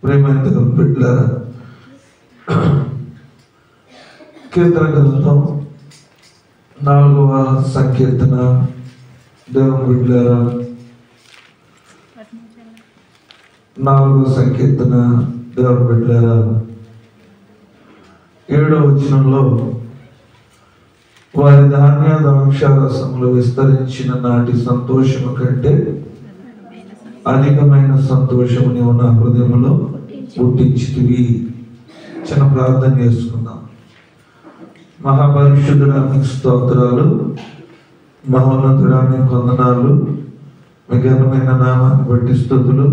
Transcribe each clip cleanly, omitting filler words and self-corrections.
ప్రేమైన దేవుని బిడ్డలారా, కీర్తన గ్రంథం 4వ సంకీర్తన. దేవుని బిడ్డలారా, 4వ సంకీర్తన. దేవుని బిడ్డలారా, 7వ వచనంలో వారి ధాన్య ద్రాక్షారసములు విస్తరించిన నాటి సంతోషము కంటే అధికమైన సంతోషము నీవు నా హృదయంలో పుట్టించితివి. చిన్న ప్రార్థన చేసుకుందాం. మహాపరిశుద్ధుడానికి స్తోత్రాలు, మహోన్నతుడానికి వందనాలు, మీ ఘనమైన నామాన్ని బట్టి స్తుతులు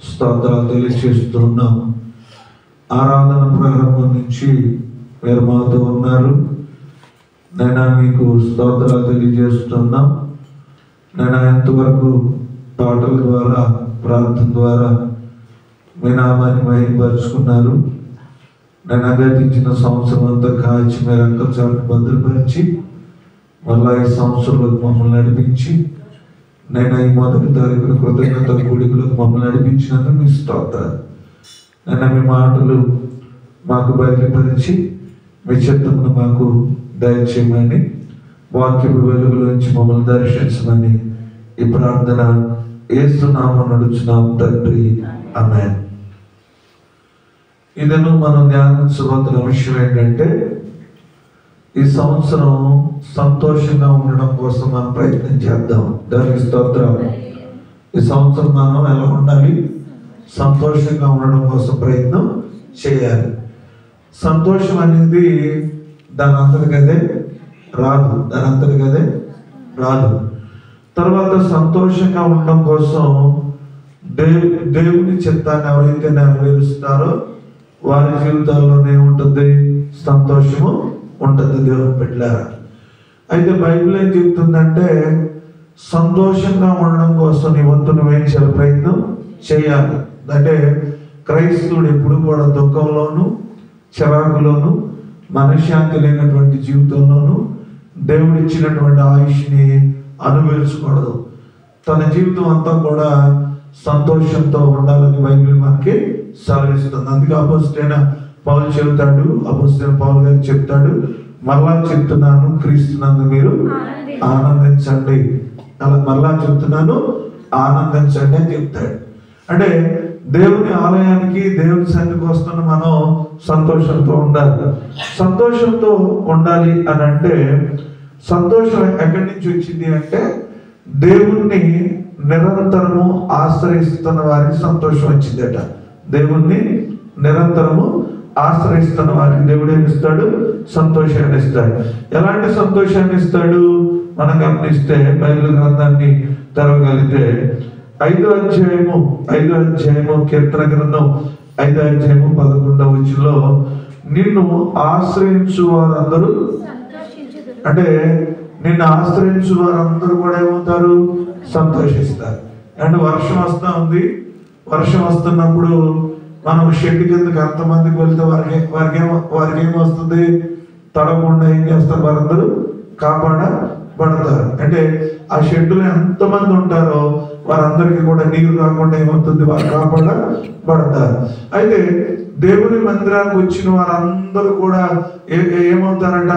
స్తోత్రాలు తెలియజేస్తున్నాము. ఆరాధన ప్రారంభం నుంచి మీరు మాతో ఉన్నారు. నేను మీకు స్తోత్రాలు తెలియజేస్తున్నాం. నేను ఎంతవరకు పాటల ద్వారా ప్రార్థన ద్వారా మీ నామాన్ని మహిమపరుచుకున్నారు. నేను గతించిన సంవత్సరం అంతా కాచి మీరు అంకచాలను భద్రపరిచి మళ్ళా ఈ సంవత్సరంలోకి మమ్మల్ని నడిపించి నేను ఈ మొదటి తారీఖున కృతజ్ఞత కూడికలకు మమ్మల్ని నడిపించినందుకు మీ స్తోత్రాలు. నేను మీ మాటలు మాకు బయలుపరిచి మీ చిత్తమును మాకు దయచేయమని, వాక్యపు వెలుగులోంచి మమ్మల్ని దర్శించమని ఈ ప్రార్థన యేసు నామమున నడుచున్నాం తండ్రి, ఆమేన్. ఇదను మనం ధ్యానించబోతున్న విషయం ఏంటంటే, ఈ సంవత్సరం సంతోషంగా ఉండడం కోసం మనం ప్రయత్నం చేద్దాం. దానికి స్తోత్రం. ఈ సంవత్సరం మనం ఎలా ఉండాలి? సంతోషంగా ఉండడం కోసం ప్రయత్నం చేయాలి. సంతోషం అనేది దాని అంతటికదే రాదు, తర్వాత సంతోషంగా ఉండడం కోసం దేవుని చిత్తాన్ని ఎవరైతే నెరవేరుస్తారో వారి జీవితాల్లోనే ఉంటుంది, సంతోషము ఉంటుంది. దేవుని బిడ్డలారా, అయితే బైబిల్ ఏం చెప్తుందంటే, సంతోషంగా ఉండడం కోసం నీ వంతు నువ్వేం చేయాలి? ప్రయత్నం చేయాలి. అంటే క్రైస్తవుడు ఎప్పుడు కూడా దుఃఖంలోను చిరాకులోను మనశ్శాంతి లేనటువంటి జీవితంలోనూ దేవుడు ఇచ్చినటువంటి ఆయుష్ని అనుభవించకూడదు. తన జీవితం అంతా కూడా సంతోషంతో ఉండాలని బైబిల్ మనకి సెలవిస్తుంది. అందుకే అపోస్తలుడైన పౌలు చెబుతాడు, అపోస్తలుడైన పౌలు గారు చెప్తాడు, మళ్ళా చెప్తున్నాను క్రీస్తునందు మీరు ఆనందించండి. అలా మళ్ళా చెప్తున్నాను ఆనందించండి అని చెప్తాడు. అంటే దేవుని ఆలయానికి దేవుని సన్నిధికి వస్తున్న మనం సంతోషంతో ఉండాలి. సంతోషంతో ఉండాలి అని అంటే, సంతోషం ఎక్కడి నుంచి వచ్చింది అంటే, దేవుణ్ణి నిరంతరము ఆశ్రయిస్తున్న వారికి సంతోషం వచ్చిందట. దేవుణ్ణి నిరంతరము ఆశ్రయిస్తున్న వారికి దేవుడు ఏమి ఇస్తాడు? సంతోషాన్ని ఇస్తాడు. ఎలాంటి సంతోషాన్ని ఇస్తాడు? మనం గమనిస్తే బైబిల్ గ్రంథాన్ని తెరవగలిగితే 5వ అధ్యాయము కీర్తన గ్రంథం 5వ అధ్యాయము 11వ వచనంలో, నిన్ను ఆశ్రయించు వారందరూ, అంటే నిన్ను ఆశ్రయించు వారందరూ కూడా ఏమవుతారు? సంతోషిస్తారు. అంటే వర్షం వస్తూ ఉంది, వర్షం వస్తున్నప్పుడు మనం షెడ్ కిందకి ఎంతమందికి వెళ్తే వారికి ఏమొస్తుంది? తడవకుండా ఏం చేస్తారు? వారందరూ కాపాడబడతారు. అంటే ఆ షెడ్లో ఎంతమంది ఉంటారో వారందరికీ కూడా నీరు రాకుండా ఏమవుతుంది? వారు కాపాడబడతారు. అయితే దేవుని మందిరానికి వచ్చిన వారందరూ కూడా ఏమవుతారంట?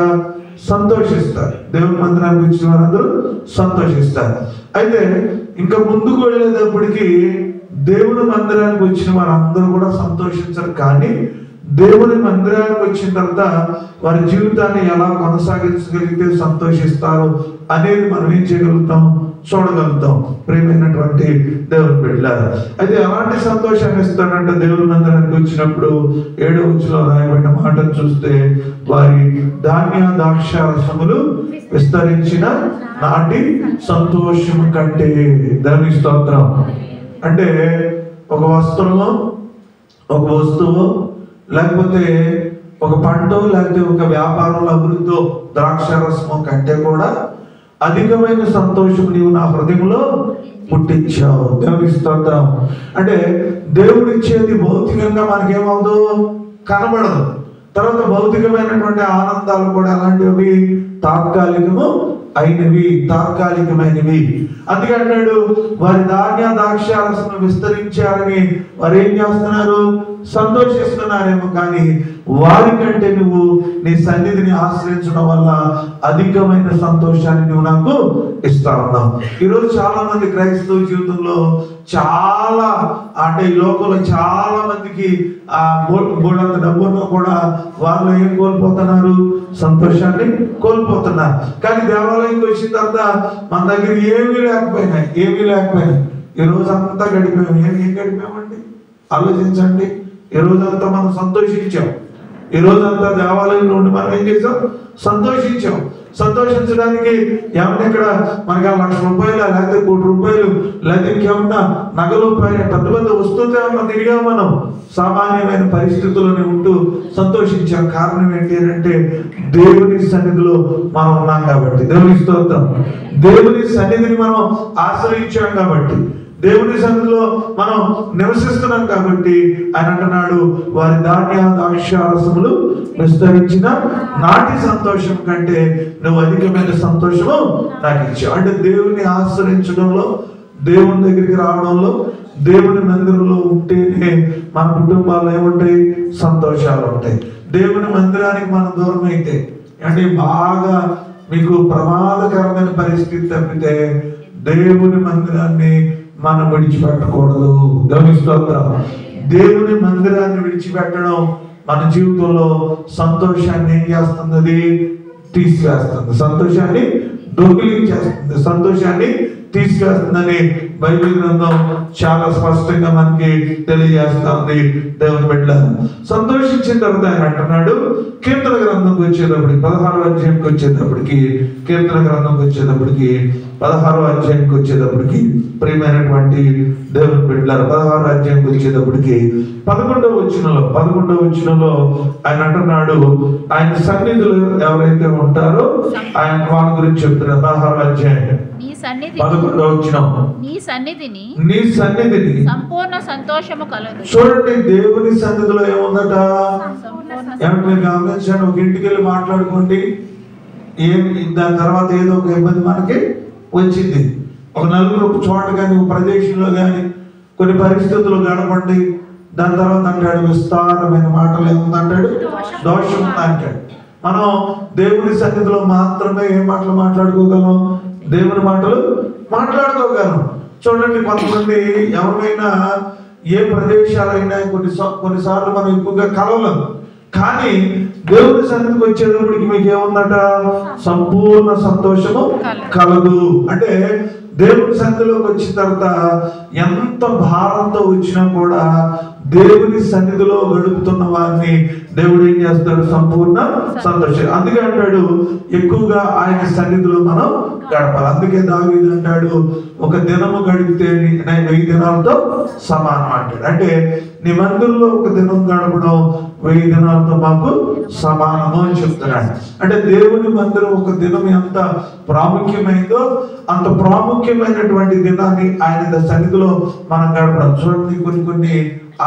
సంతోషిస్తారు. దేవుని మందిరానికి వచ్చిన వారందరూ సంతోషిస్తారు. అయితే ఇంకా ముందుకు వెళ్ళేటప్పటికి దేవుని మందిరానికి వచ్చిన వారందరూ కూడా సంతోషించరు. కానీ దేవుని మందిరానికి వచ్చిన తర్వాత వారి జీవితాన్ని ఎలా కొనసాగించగలిగితే సంతోషిస్తారు అనేది మనం ఏం చేయగలుగుతాం? చూడగలుగుతాం. ప్రియమైనటువంటి దేవుని బిడ్డలారా, అయితే ఎలాంటి సంతోషాన్ని ఇస్తాడంటే, దేవుని మందిరానికి వచ్చినప్పుడు 7వ వచనంలో రాయబడిన మాటను చూస్తే, వారి ధాన్య ద్రాక్షారసములు విస్తరించిన నాటి సంతోషము కంటే. దేవుని స్తోత్రం. అంటే ఒక వస్త్రమో, ఒక వస్తువు, లేకపోతే ఒక పంట, లేకపోతే ఒక వ్యాపారంలో అభివృద్ధి, ద్రాక్షారసము కంటే కూడా అధికమైన సంతోషం నీవు నా హృదయంలో పుట్టించావు. దేవుని స్తోత్రం. అంటే దేవుడు ఇచ్చేది భౌతికంగా మనకేమవుదు? కనబడదు. తర్వాత భౌతికమైనటువంటి ఆనందాలు కూడా అలాంటివి తాత్కాలికము అయినవి, తాత్కాలికమైనవి. అందుకే అన్నాడు, వారి ధాన్య ద్రాక్షారసము విస్తరించారని వారు ఏం చేస్తున్నారు? సంతోషిస్తున్నారేమో, కానీ వారికంటే నువ్వు నీ సన్నిధిని ఆశ్రయించడం వల్ల అధికమైన సంతోషాన్ని నువ్వు నాకు ఇస్తా ఉన్నావు. ఈరోజు చాలా మంది క్రైస్తవ జీవితంలో చాలా, అంటే ఈ లోకంలో చాలా మందికి బోడంత డబ్బున్నా కూడా వాళ్ళు ఏం కోల్పోతున్నారు? సంతోషాన్ని కోల్పోతున్నారు. కానీ దేవాలయంకి వచ్చిన తర్వాత మన దగ్గర ఏమీ లేకపోయినాయి ఈ రోజు అంతా గడిపాము. ఏం గడిపామండి? ఆలోచించండి. ఈ రోజంతా మనం సంతోషించాం. ఈ రోజంతా దేవాలయంలో ఉండి మనం ఏం చేసాం? సంతోషించాం. సంతోషించడానికి ఏమన్నా ఇక్కడ మనకి ₹1,00,000 లేకపోతే ₹1,00,00,000 లేకపోతే ఇంకేమన్నా నగలు పెద్ద పెద్ద వస్తువులతో ఏమన్నా తిరిగా మనం సామాన్యమైన పరిస్థితుల్లోనే ఉంటూ సంతోషించాం. కారణం ఏంటి అంటే దేవుని సన్నిధిలో మనం ఉన్నాం కాబట్టి. దేవుని స్తోత్రం. దేవుని సన్నిధిని మనం ఆశ్రయించాం కాబట్టి, దేవుని సన్నిధిలో మనం నివసిస్తున్నాం కాబట్టి ఆయన అంటున్నాడు, వారి ధాన్య ద్రాక్షారసములు విస్తరించిన నాటి సంతోషం కంటే నువ్వు అధికమైన సంతోషము నాకు ఇచ్చావు. అంటే దేవుని ఆశ్రయించడంలో, దేవుని దగ్గరికి రావడంలో, దేవుని మందిరంలో ఉంటేనే మన కుటుంబాల్లో ఏముంటాయి? సంతోషాలు ఉంటాయి. దేవుని మందిరానికి మనం దూరం అయితే, అంటే బాగా మీకు ప్రమాదకరమైన పరిస్థితి తప్పితే దేవుని మందిరాన్ని మనం విడిచిపెట్టకూడదు. దేవుని స్తోత్రం. దేవుని మందిరాన్ని విడిచిపెట్టడం మన జీవితంలో సంతోషాన్ని ఏం చేస్తుంది? అది తీసివేస్తుంది. సంతోషాన్ని దొంగిలించేస్తుంది, సంతోషాన్ని తీసుకెళ్తుందని బైబిల్ గ్రంథం చాలా స్పష్టంగా మనకి తెలియజేస్తుంది. దేవుని బిడ్డలారా, సంతోషించిన తర్వాత ఆయన అంటున్నాడు, కీర్తన గ్రంథంకి వచ్చేటప్పటికి 16వ అధ్యాయంకి వచ్చేటప్పటికి, కీర్తన గ్రంథంకి వచ్చేటప్పటికి 16వ అధ్యాయంకి వచ్చేటప్పటికి, ప్రియమైనటువంటి దేవుని బిడ్డలారా, 16వ అధ్యాయంకి వచ్చేటప్పటికి 11వ వచనంలో ఆయన అంటున్నాడు, ఆయన సన్నిధులు ఎవరైతే ఉంటారో ఆయన వాళ్ళ గురించి చెప్తున్నారు. 16వ అధ్యాయం 11వ వచనం, నీ సన్నిధిని సంపూర్ణ సంతోషము కలదు. చూడండి, దేవుని సన్నిధిలో ఏముందట? ఏమంటే మీరు గమనించండి. ఒక ఇంటికి వెళ్ళి మాట్లాడుకోండి, దాని తర్వాత ఏదో ఒక ఇబ్బంది మనకి వచ్చింది. ఒక నలుగురు చోట కానీ, ఒక ప్రదేశంలో కానీ కొన్ని పరిస్థితులు గడపండి. దాని తర్వాత అంటాడు విస్తారమైన మాటలు ఏముందంటాడు? దోషం ఉందంటాడు. మనం దేవుని సన్నిధిలో మాత్రమే ఏ మాటలు మాట్లాడుకోగలం? దేవుని మాటలు మాట్లాడుకోగలం. చూడండి, కొంతమంది ఎవరైనా ఏ ప్రదేశాలైనా కొన్నిసార్లు మనం ఎక్కువగా కలవలేం, కానీ దేవుని సన్నిధికి వచ్చేటప్పటికి మీకు ఏముందట? సంపూర్ణ సంతోషము కలదు. అంటే దేవుని సన్నిధిలోకి వచ్చిన తర్వాత ఎంత భారంతో వచ్చినా కూడా దేవుని సన్నిధిలో గడుపుతున్న వారిని దేవుడు ఏం చేస్తాడు? సంపూర్ణ సంతోషం. అందుకే అంటాడు ఎక్కువగా ఆయన సన్నిధిలో మనం గడపాలి. అందుకే దావీదు అంటాడు, ఒక దినము గడిపితే 1000 దినాలతో సమానం అంటాడు. అంటే నీ మందిరంలో ఒక దినం గడపడం 1000 దినాలతో మాకు సమానము అని చెప్తున్నాడు. అంటే దేవుని మందిరం ఒక దినం ఎంత ప్రాముఖ్యమైందో అంత ప్రాముఖ్యమైనటువంటి దినాన్ని ఆయన సన్నిధిలో మనం గడపడం. చూడండి, కొన్ని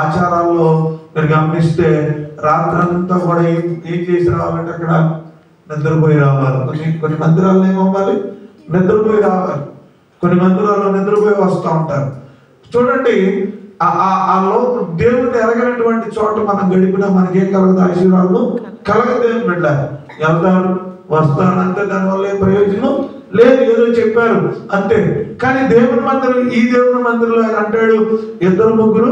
ఆచారాల్లో మీరు గమనిస్తే రాత్రంతా కూడా ఏం చేసి రావాలంటే అక్కడ నిద్రపోయి రావాలి. కొన్ని మందిరాల్లో ఏమవ్వాలి? నిద్రపోయి రావాలి. కొన్ని మందిరాల్లో నిద్రపోయి వస్తూ ఉంటారు. చూడండి, ఆ లోపు దేవుడిని ఎరగనటువంటి చోట మనం గడిపినా మనకేం కలగదు? ఆశీర్వాదం కలగదు. ఏం పెట్టారు? వెళ్తారు, వస్తారు, అంతే. దానివల్ల ఏం ప్రయోజనం లేదు. ఏదో చెప్పారు అంతే. కానీ దేవుని మందిరం, ఈ దేవుని మందిరంలో ఆయన అంటాడు, 2-3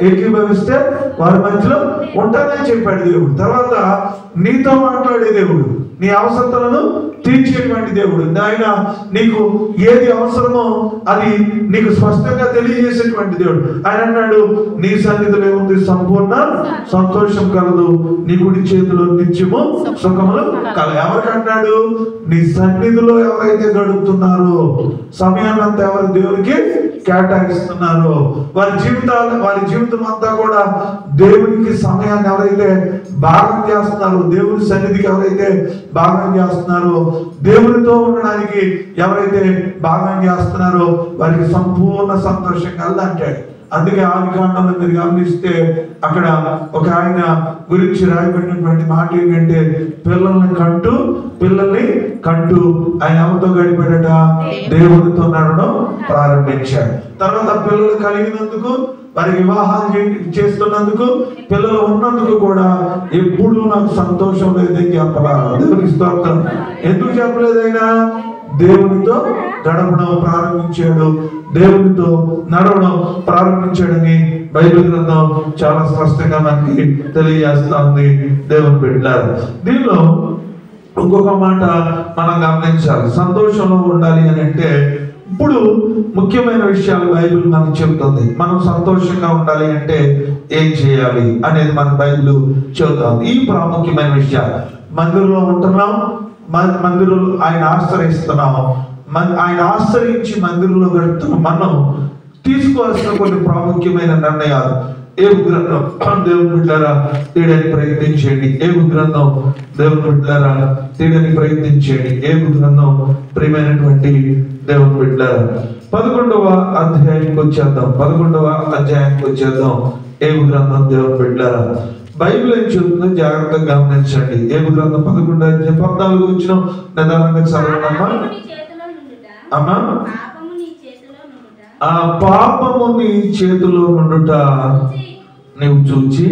ఏకీభవిస్తే వారి మధ్యలో ఉంటానని చెప్పాడు దేవుడు. తర్వాత నీతో మాట్లాడే దేవుడు, నీ అవసరతలను తీర్చేటువంటి దేవుడు. ఆయన నీకు ఏది అవసరమో అది నీకు స్పష్టంగా తెలియజేసేటువంటి దేవుడు. ఆయన అన్నాడు, నీ సన్నిధిలో ఏముంది? సంపూర్ణ సంతోషం కలదు, నీ కుడి చేతిలో నిత్యము సుఖములు కలదు. ఎవరికంటాడు? నీ సన్నిధిలో ఎవరైతే గడుపుతున్నారో, సమయాన్ని అంతా ఎవరు దేవునికి కేటాయిస్తున్నారో, వారి జీవితం అంతా కూడా దేవునికి సమయాన్ని ఎవరైతే భాగం చేస్తున్నారో, దేవుని సన్నిధికి ఎవరైతే భాగం చేస్తున్నారో, దేవునితో ఉండడానికి ఎవరైతే భాగం చేస్తున్నారో వారికి సంపూర్ణ సంతోషం కలదు అంటాడు. అందుకే ఆది కాండంలో మీరు గమనిస్తే అక్కడ ఒక ఆయన గురించి రాయబడినటువంటి మాట ఏంటంటే పిల్లల్ని కంటూ ఆయన ఎవరితో గడిపాడట? దేవుడితో నడవడం ప్రారంభించాడు. తర్వాత పిల్లలు కలిగినందుకు, వారి వివాహాలు చేస్తున్నందుకు, పిల్లలు ఉన్నందుకు కూడా ఎప్పుడు నాకు సంతోషం లేదని చెప్పలేదు. దేవునికి స్తోత్రం. ఎందుకు చెప్పలేదు? ఆయన దేవునితో గడపడం ప్రారంభించాడు, దేవునితో నడవడం ప్రారంభించాడని బైబిల్ గ్రంథం చాలా స్పష్టంగా మనకి తెలియజేస్తా ఉంది. దేవుని బిడ్డలారా, దీనిలో ఇంకొక మాట మనం గమనించాలి. సంతోషంలో ఉండాలి అని అంటే ఇప్పుడు ముఖ్యమైన విషయాలు బైబిల్ మనకు చెబుతుంది. మనం సంతోషంగా ఉండాలి అంటే ఏం చేయాలి అనేది మన బైబిల్ చెబుతుంది. ఈ ప్రాముఖ్యమైన విషయాలు మందిరంలో ఉంటున్నాం, మందిరంలో ఆయన ఆశ్రయిస్తున్నాం, ఆయన ఆశ్రయించి మందిరంలో గడుపుతున్నాం. మనం తీసుకోవాల్సిన కొన్ని ప్రాముఖ్యమైన నిర్ణయాలు. ఏబు గ్రంథం దేవుని బిడ్డలారా తీయడానికి ప్రయత్నించేయండి. ఏబు గ్రంథం దేవుని బిడ్డలారా తీయడానికి ప్రయత్నించేయండి. ఏబు గ్రంథం ప్రియమైనటువంటి దేవుని బిడ్డలారా 11వ అధ్యాయానికి వచ్చేద్దాం. 11వ అధ్యాయానికి వచ్చేద్దాం. ఏబు గ్రంథం దేవుని బిడ్డలారా బైబిల్ ఏం చెబుతుందో జాగ్రత్తగా గమనించండి. ఏబు గ్రంథం 11వ అధ్యాయం 14 వచ్చిన నిదానంగా చదవమ్మా. అమ్మా, ఆ పాపము నీ చేతిలో నుండుట నీవు చూచి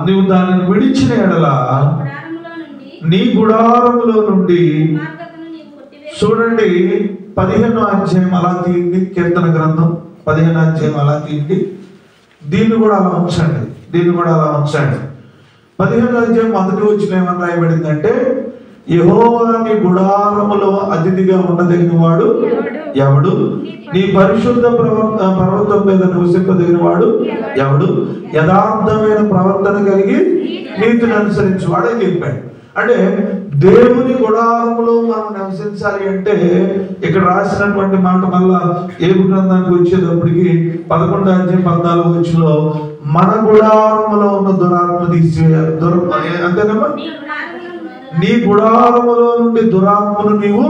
నీవు దానిని విడిచిన ఎడల నీ గుడారములో నుండి. చూడండి 15వ అధ్యాయం అలా తీయండి. కీర్తన గ్రంథం 15వ అధ్యాయం అలా తీయండి. దీన్ని కూడా అలా ఉంచండి. 15వ అధ్యాయం మొదటి వచ్చిన ఏమని రాయబడిందంటే, యెహోవా నీ గుడారములో అతిథిగా ఉండదగిన వాడు ఎవడు? నీ పరిశుద్ధ పర్వతం మీద నివసింపదగిన వాడు ఎవడు? యథార్థమైన ప్రవర్తన కలిగి నీతిని అనుసరించి వాడే చెప్పాడు. అంటే దేవుని గుడారములో మనం నివసించాలి అంటే ఇక్కడ రాసినటువంటి మాట మళ్ళా ఏబు గ్రంథానికి వచ్చేటప్పటికి 11వ అధ్యాయం 14వ వచనంలో మన గుడారములో ఉన్న దురాత్మ తీసివేయాలి. అంతేనమ్మా? నీ గుడారములో నుండి దురాత్మను నీవు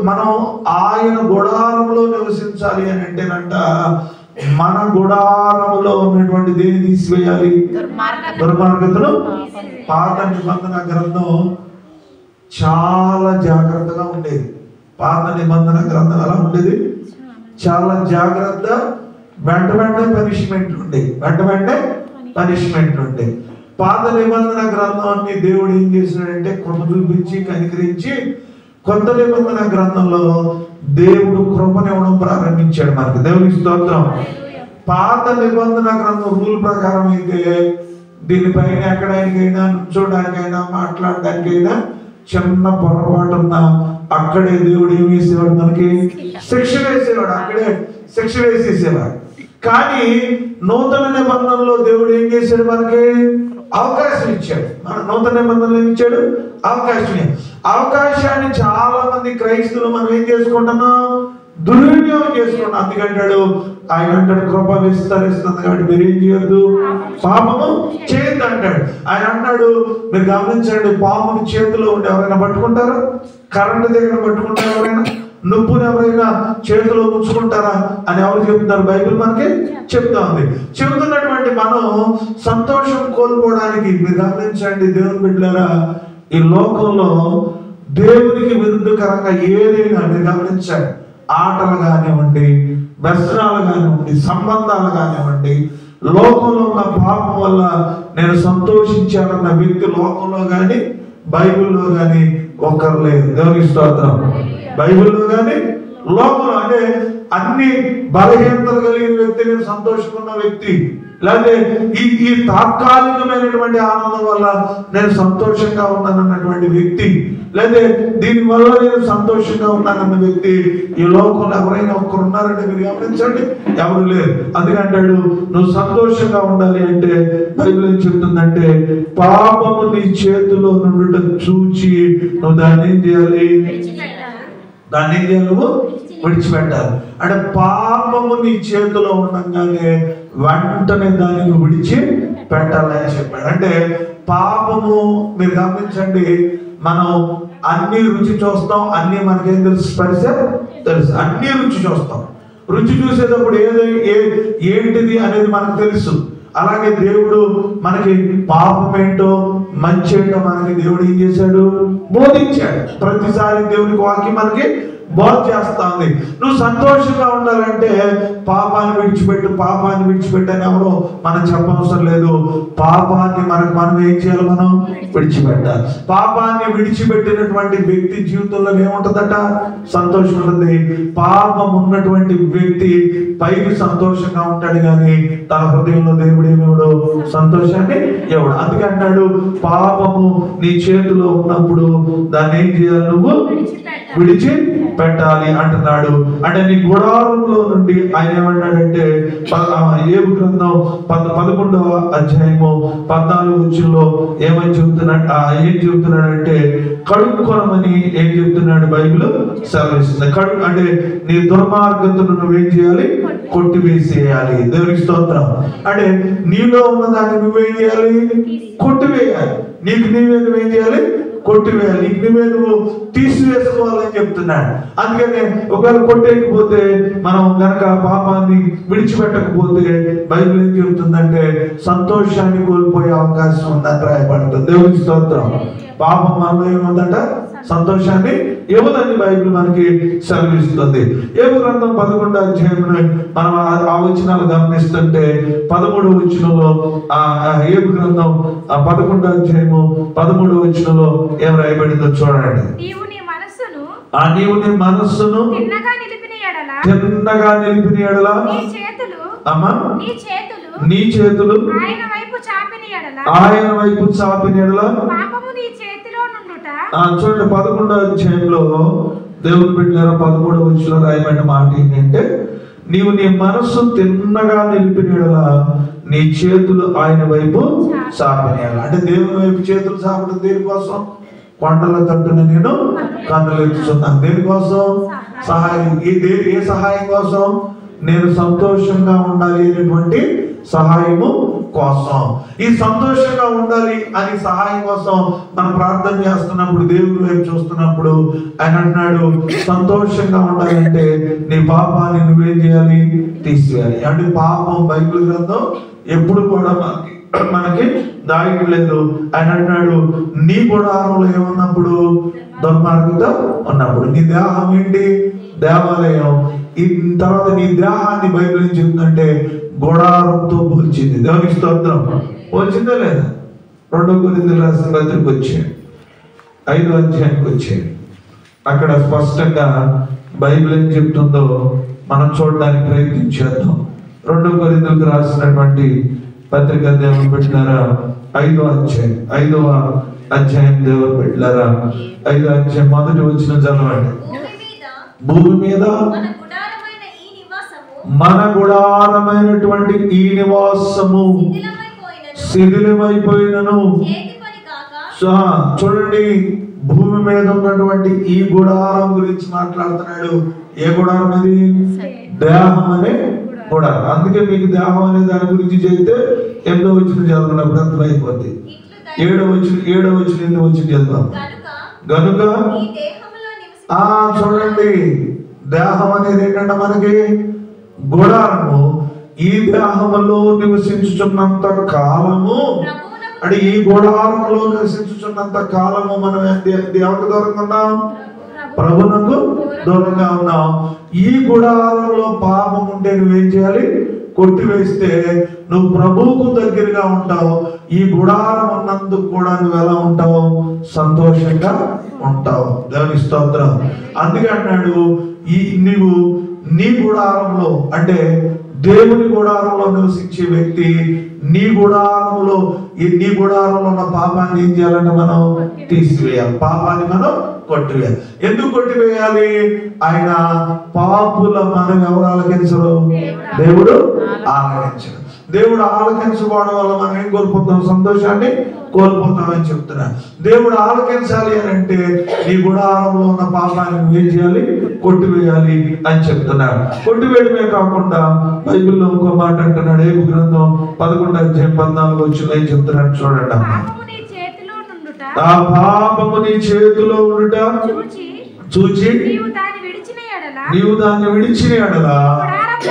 మనం ఆయన గుడారములో నివసించాలి అని అంటేనంట మన గుడారములో ఉన్నటువంటి దేని తీసివేయాలి? దుర్మార్గతను. పాత నిబంధన గ్రంథం చాలా జాగ్రత్తగా ఉండేది. పాత నిబంధన గ్రంథం ఎలా ఉండేది? చాలా జాగ్రత్త. వెంటనే పనిష్మెంట్ ఉండే. పాత నిబంధన గ్రంథాన్ని దేవుడు ఏం చేసినాడంటే కృప చూపించి కనికరించి కొత్త నిబంధన గ్రంథంలో దేవుడు కృపనివ్వడం ప్రారంభించాడు మనకి. దేవునికి స్తోత్రం. పాత నిబంధన గ్రంథం రూల్ ప్రకారం అయితే దీనిపైన ఎక్కడానికైనా, నుంచోడానికైనా, మాట్లాడడానికైనా చిన్న పొరపాటు ఉన్నా అక్కడే దేవుడు ఏం వేసేవాడు? మనకి శిక్ష వేసేవాడు. అక్కడే శిక్ష వేసేసేవాడు. కానీ నూతన నిబంధనలో దేవుడు ఏం చేశాడు? మనకి అవకాశం ఇచ్చాడు. మన నూతన నిబంధనలు ఏమి ఇచ్చాడు? అవకాశాన్ని చాలా మంది క్రైస్తవులు మనం ఏం చేసుకుంటున్నాం? దుర్వినియోగం చేసుకున్నాం. అందుకంటాడు ఆయన అంటాడు కృప విస్తరిస్తుంది కాబట్టి మీరు ఏం చేయొద్దు, పాపము చేయొద్దు అంటాడు. ఆయన అన్నాడు, మీరు గమనించండి, పాముని చేతిలో ఉండి ఎవరైనా పట్టుకుంటారా? కరెంటు దగ్గర పట్టుకుంటారా? ఎవరైనా నుప్పుని ఎవరైనా చేతిలో ఉంచుకుంటారా అని ఎవరు చెప్తున్నారు? బైబిల్ మనకి చెప్తా ఉంది. చెబుతున్నటువంటి మనం సంతోషం కోల్పోవడానికి మీరు గమనించండి దేవుని బిడ్డలారా, ఈ లోకంలో దేవునికి విరుద్ధకరంగా ఏదైనా మీరు గమనించండి, ఆటలు కానివ్వండి, వ్యసనాలు కానివ్వండి, సంబంధాలు కానివ్వండి, లోకంలో ఉన్న పాపం వల్ల నేను సంతోషించానన్న వ్యక్తి లోకంలో కానీ బైబిల్లో కానీ ఒక్కరు లేదు. దేవునికి స్తోత్రం. బైబిల్లో కానీ లోకంలో అంటే అన్ని బలహీనతలు కలిగిన వ్యక్తి, నేను సంతోషకున్న వ్యక్తి, లేకపోతే ఈ తాత్కాలికమైనటువంటి ఆనందం వల్ల నేను సంతోషంగా ఉన్నానన్నటువంటి వ్యక్తి, లేదా దీనివల్ల నేను సంతోషంగా ఉన్నానన్న వ్యక్తి ఈ లోకంలో ఎవరైనా ఒక్కరు ఉన్నారంటే మీరు గమనించండి, ఎవరు లేరు. అందుకంటాడు నువ్వు సంతోషంగా ఉండాలి అంటే బైబిల్ ఏం చెప్తుందంటే పాపము నీ చేతిలో నుండి చూచి నువ్వు దాన్ని ఏం చేయాలి? నువ్వు విడిచిపెట్టాలి. అంటే పాపము నీ చేతిలో ఉండగానే వెంటనే దాన్ని విడిచి పెట్టాలని చెప్పాడు. అంటే పాపము మీరు గమనించండి, మనం అన్ని రుచి చూస్తాం, అన్ని మనకేం తెలుసు? స్పర్శ తెలుసు. అన్ని రుచి చూస్తాం, రుచి చూసేటప్పుడు ఏంటిది అనేది మనకు తెలుసు. అలాగే దేవుడు మనకి పాపం ఏంటో మంచి ఏంటో మనకి దేవుడు ఏం చేశాడు? బోధించాడు. ప్రతిసారి దేవునికి వాక్యం మనకి బోధ చేస్తా ఉంది. నువ్వు సంతోషంగా ఉండాలంటే పాపాన్ని విడిచిపెట్టు అని ఎవరో మనం చెప్పవసరం లేదు. పాపాన్ని మనం ఏం చేయాలి? మనం విడిచిపెట్టాలి. పాపాన్ని విడిచిపెట్టినటువంటి వ్యక్తి జీవితంలో ఏముంటుందట? సంతోషం ఉంటుంది. పాపం ఉన్నటువంటి వ్యక్తి పైకి సంతోషంగా ఉంటాడు, కానీ తన హృదయంలో దేవుడు ఏమివ్వడు? సంతోషాన్ని ఇవ్వడు. అందుకే అంటాడు, పాపము నీ చేతిలో ఉన్నప్పుడు దాన్ని ఏం చేయాలి? నువ్వు విడిచి పెట్టాలి అంటున్నాడు. అంటే నీ గుడారంలో నుండి ఆయన ఏమన్నాడంటే, ఏబు గ్రంథం 11వ అధ్యాయము 14వ వచనంలో ఏం చెబుతున్నాడంటే, కడుక్కొనమని ఏం చెబుతున్నాడు? బైబిల్ సెలవిస్తుంది. అంటే నీ దుర్మార్గతను నువ్వేం చేయాలి? కొట్టివేసేయాలి. దేవునికి స్తోత్రం. అంటే నీలో ఉన్న దాన్ని నువ్వేం చేయాలి? కొట్టివేయాలి. నీకు నీవే నువ్వేం చేయాలి? కొట్టివేయాలి. నీకు నువ్వే నువ్వు తీసివేసుకోవాలని చెప్తున్నాడు. అందుకనే ఒకవేళ కొట్టేయకపోతే, మనం గనక పాపాన్ని విడిచిపెట్టకపోతే బైబిల్ ఏం చెబుతుందంటే సంతోషాన్ని కోల్పోయే అవకాశం ఉందని రాయబడుతుంది. దేవునికి స్తోత్రం. పాపం మనలో ఏముందంట? సంతోషాన్ని ఇవ్వదని బైబిల్ మనకి సెలవిస్తుంది. ఏబు గ్రంథం 11వ అధ్యాయంలో మనం ఆ వచనాలు గమనిస్తుంటే 13వ వచనంలో ఏబు గ్రంథం 11వ అధ్యాయము 13వ వచనంలో ఏం రాయబడిందో చూడండి. నీవు నీ మనస్సును తిన్నగా నిలిపిన యెడల నీ చేతులు ఆయన వైపు చాపిన యెడల చూడండి. 11వ అధ్యాయంలో దేవుని బిడ్డలారా 13వ వచనంలో రాయబడిన మాట ఏంటంటే, నీవు నీ మనస్సు తిన్నగా నిలిపిన యెడల నీ చేతులు ఆయన వైపు చాపిన యెడల. అంటే దేవుని వైపు చేతులు చాపడం దేనికోసం? కొండల తట్టున నేను కన్నులు ఎత్తుతున్నాను. దేనికోసం? సహాయం. ఏ సహాయం కోసం? నేను సంతోషంగా ఉండాలి అనేటువంటి సహాయము కోసం. ఈ సంతోషంగా ఉండాలి అని సహాయం కోసం మనం ప్రార్థన చేస్తున్నప్పుడు, దేవుని వైపు చూస్తున్నప్పుడు ఆయన అంటున్నాడు, సంతోషంగా ఉండాలంటే నీ పాపాన్ని నువ్వేం చేయాలి? తీసేయాలి. అంటే పాపం బైబిల్ గ్రంథం ఎప్పుడు కూడా మనకి దాగి లేదు. ఆయన అంటున్నాడు, నీ గుడారంలో ఏమున్నప్పుడు? దుర్మార్గత ఉన్నప్పుడు. నీ దేహం ఏంటి? దేవాలయం. ఈ తర్వాత నీ దేహాన్ని బైబిల్ ఏం చెప్తుందంటే గుడారంతో పోల్చింది. దేవునికి స్తోత్రం. పోల్చిందా లేదా? 2 కొరింథీయులకు రాసిన పత్రికకి వచ్చాడు, 5వ అధ్యాయానికి వచ్చాడు. అక్కడ స్పష్టంగా బైబిల్ ఏం చెప్తుందో మనం చూడడానికి ప్రయత్నించేద్దాం. 2 కొరింథీయులకు రాసినటువంటి పత్రిక దేవుని బిడ్డలారా 5వ అధ్యాయం దేవుని బిడ్డలారా 5వ అధ్యాయం 1వ వచనం చదవండి. భూమి మీద మన గుడారమైనటువంటి ఈ నివాసము శిథిలమైపోయినను. చూడండి, భూమి మీద ఉన్నటువంటి ఈ గుడారం గురించి మాట్లాడుతున్నాడు. ఏ గుడారం అది? దేహం అనే గుడారం. అందుకే మీకు దేహం అనే దాని గురించి చెప్తే 8వ వచనం చదువుకున్నప్పుడు అర్థమైపోద్ది. 7వ వచనం చదువుతాం. గనుక చూడండి, దేహం అనేది ఏంటంటే మనకి గుడారము. ఈ దేహములో నివసించుచున్నంత కాలము, అంటే ఈ గుడారంలో నివసించుచున్నంత కాలము మనం ఎవరికి దూరంగా ఉన్నాం? ప్రభువునకు దూరంగా ఉన్నాం. ఈ గుడారంలో పాపం ఉంటే నువ్వేం చేయాలి? కొట్టివేస్తే నువ్వు ప్రభువుకు దగ్గరగా ఉంటావు. ఈ గుడారం ఉన్నందుకు కూడా నువ్వు ఎలా ఉంటావు? సంతోషంగా ఉంటావు. దేవుని స్తోత్రం. అందుకే అన్నాడు, నీవు నీ గుడారంలో, అంటే దేవుని గుడారంలో నివసించే వ్యక్తి నీ గుడారంలో ఉన్న పాపాన్ని ఏం చేయాలంటే మనం తీసివేయాలి. పాపాన్ని మనం కొట్టివేయాలి. ఎందుకు కొట్టివేయాలి? ఆయన పాపుల మనం ఎవరు ఆలకించరు? దేవుడు ఆలకించరు. దేవుడు ఆలకించుకోవడం వల్ల మనం ఏం కోల్పోతాం? సంతోషాన్ని కోల్పోతామని చెప్తున్నాను. దేవుడు ఆలకించాలి అని అంటే నీ గుడారంలో ఉన్న పాపాన్ని నువ్వేం చేయాలి? కొట్టివేయాలి అని చెప్తున్నాడు. కొట్టివేయడమే కాకుండా బైబిల్లో ఇంకో మాట అంటున్నాడు. ఏబు గ్రంథం 11వ అధ్యాయం 14వ వచనం ఏం చెప్తున్నాడు చూడండి. ఆ పాపము నీ చేతిలో ఉండుట చూచి నీవు దాన్ని విడిచిన యెడల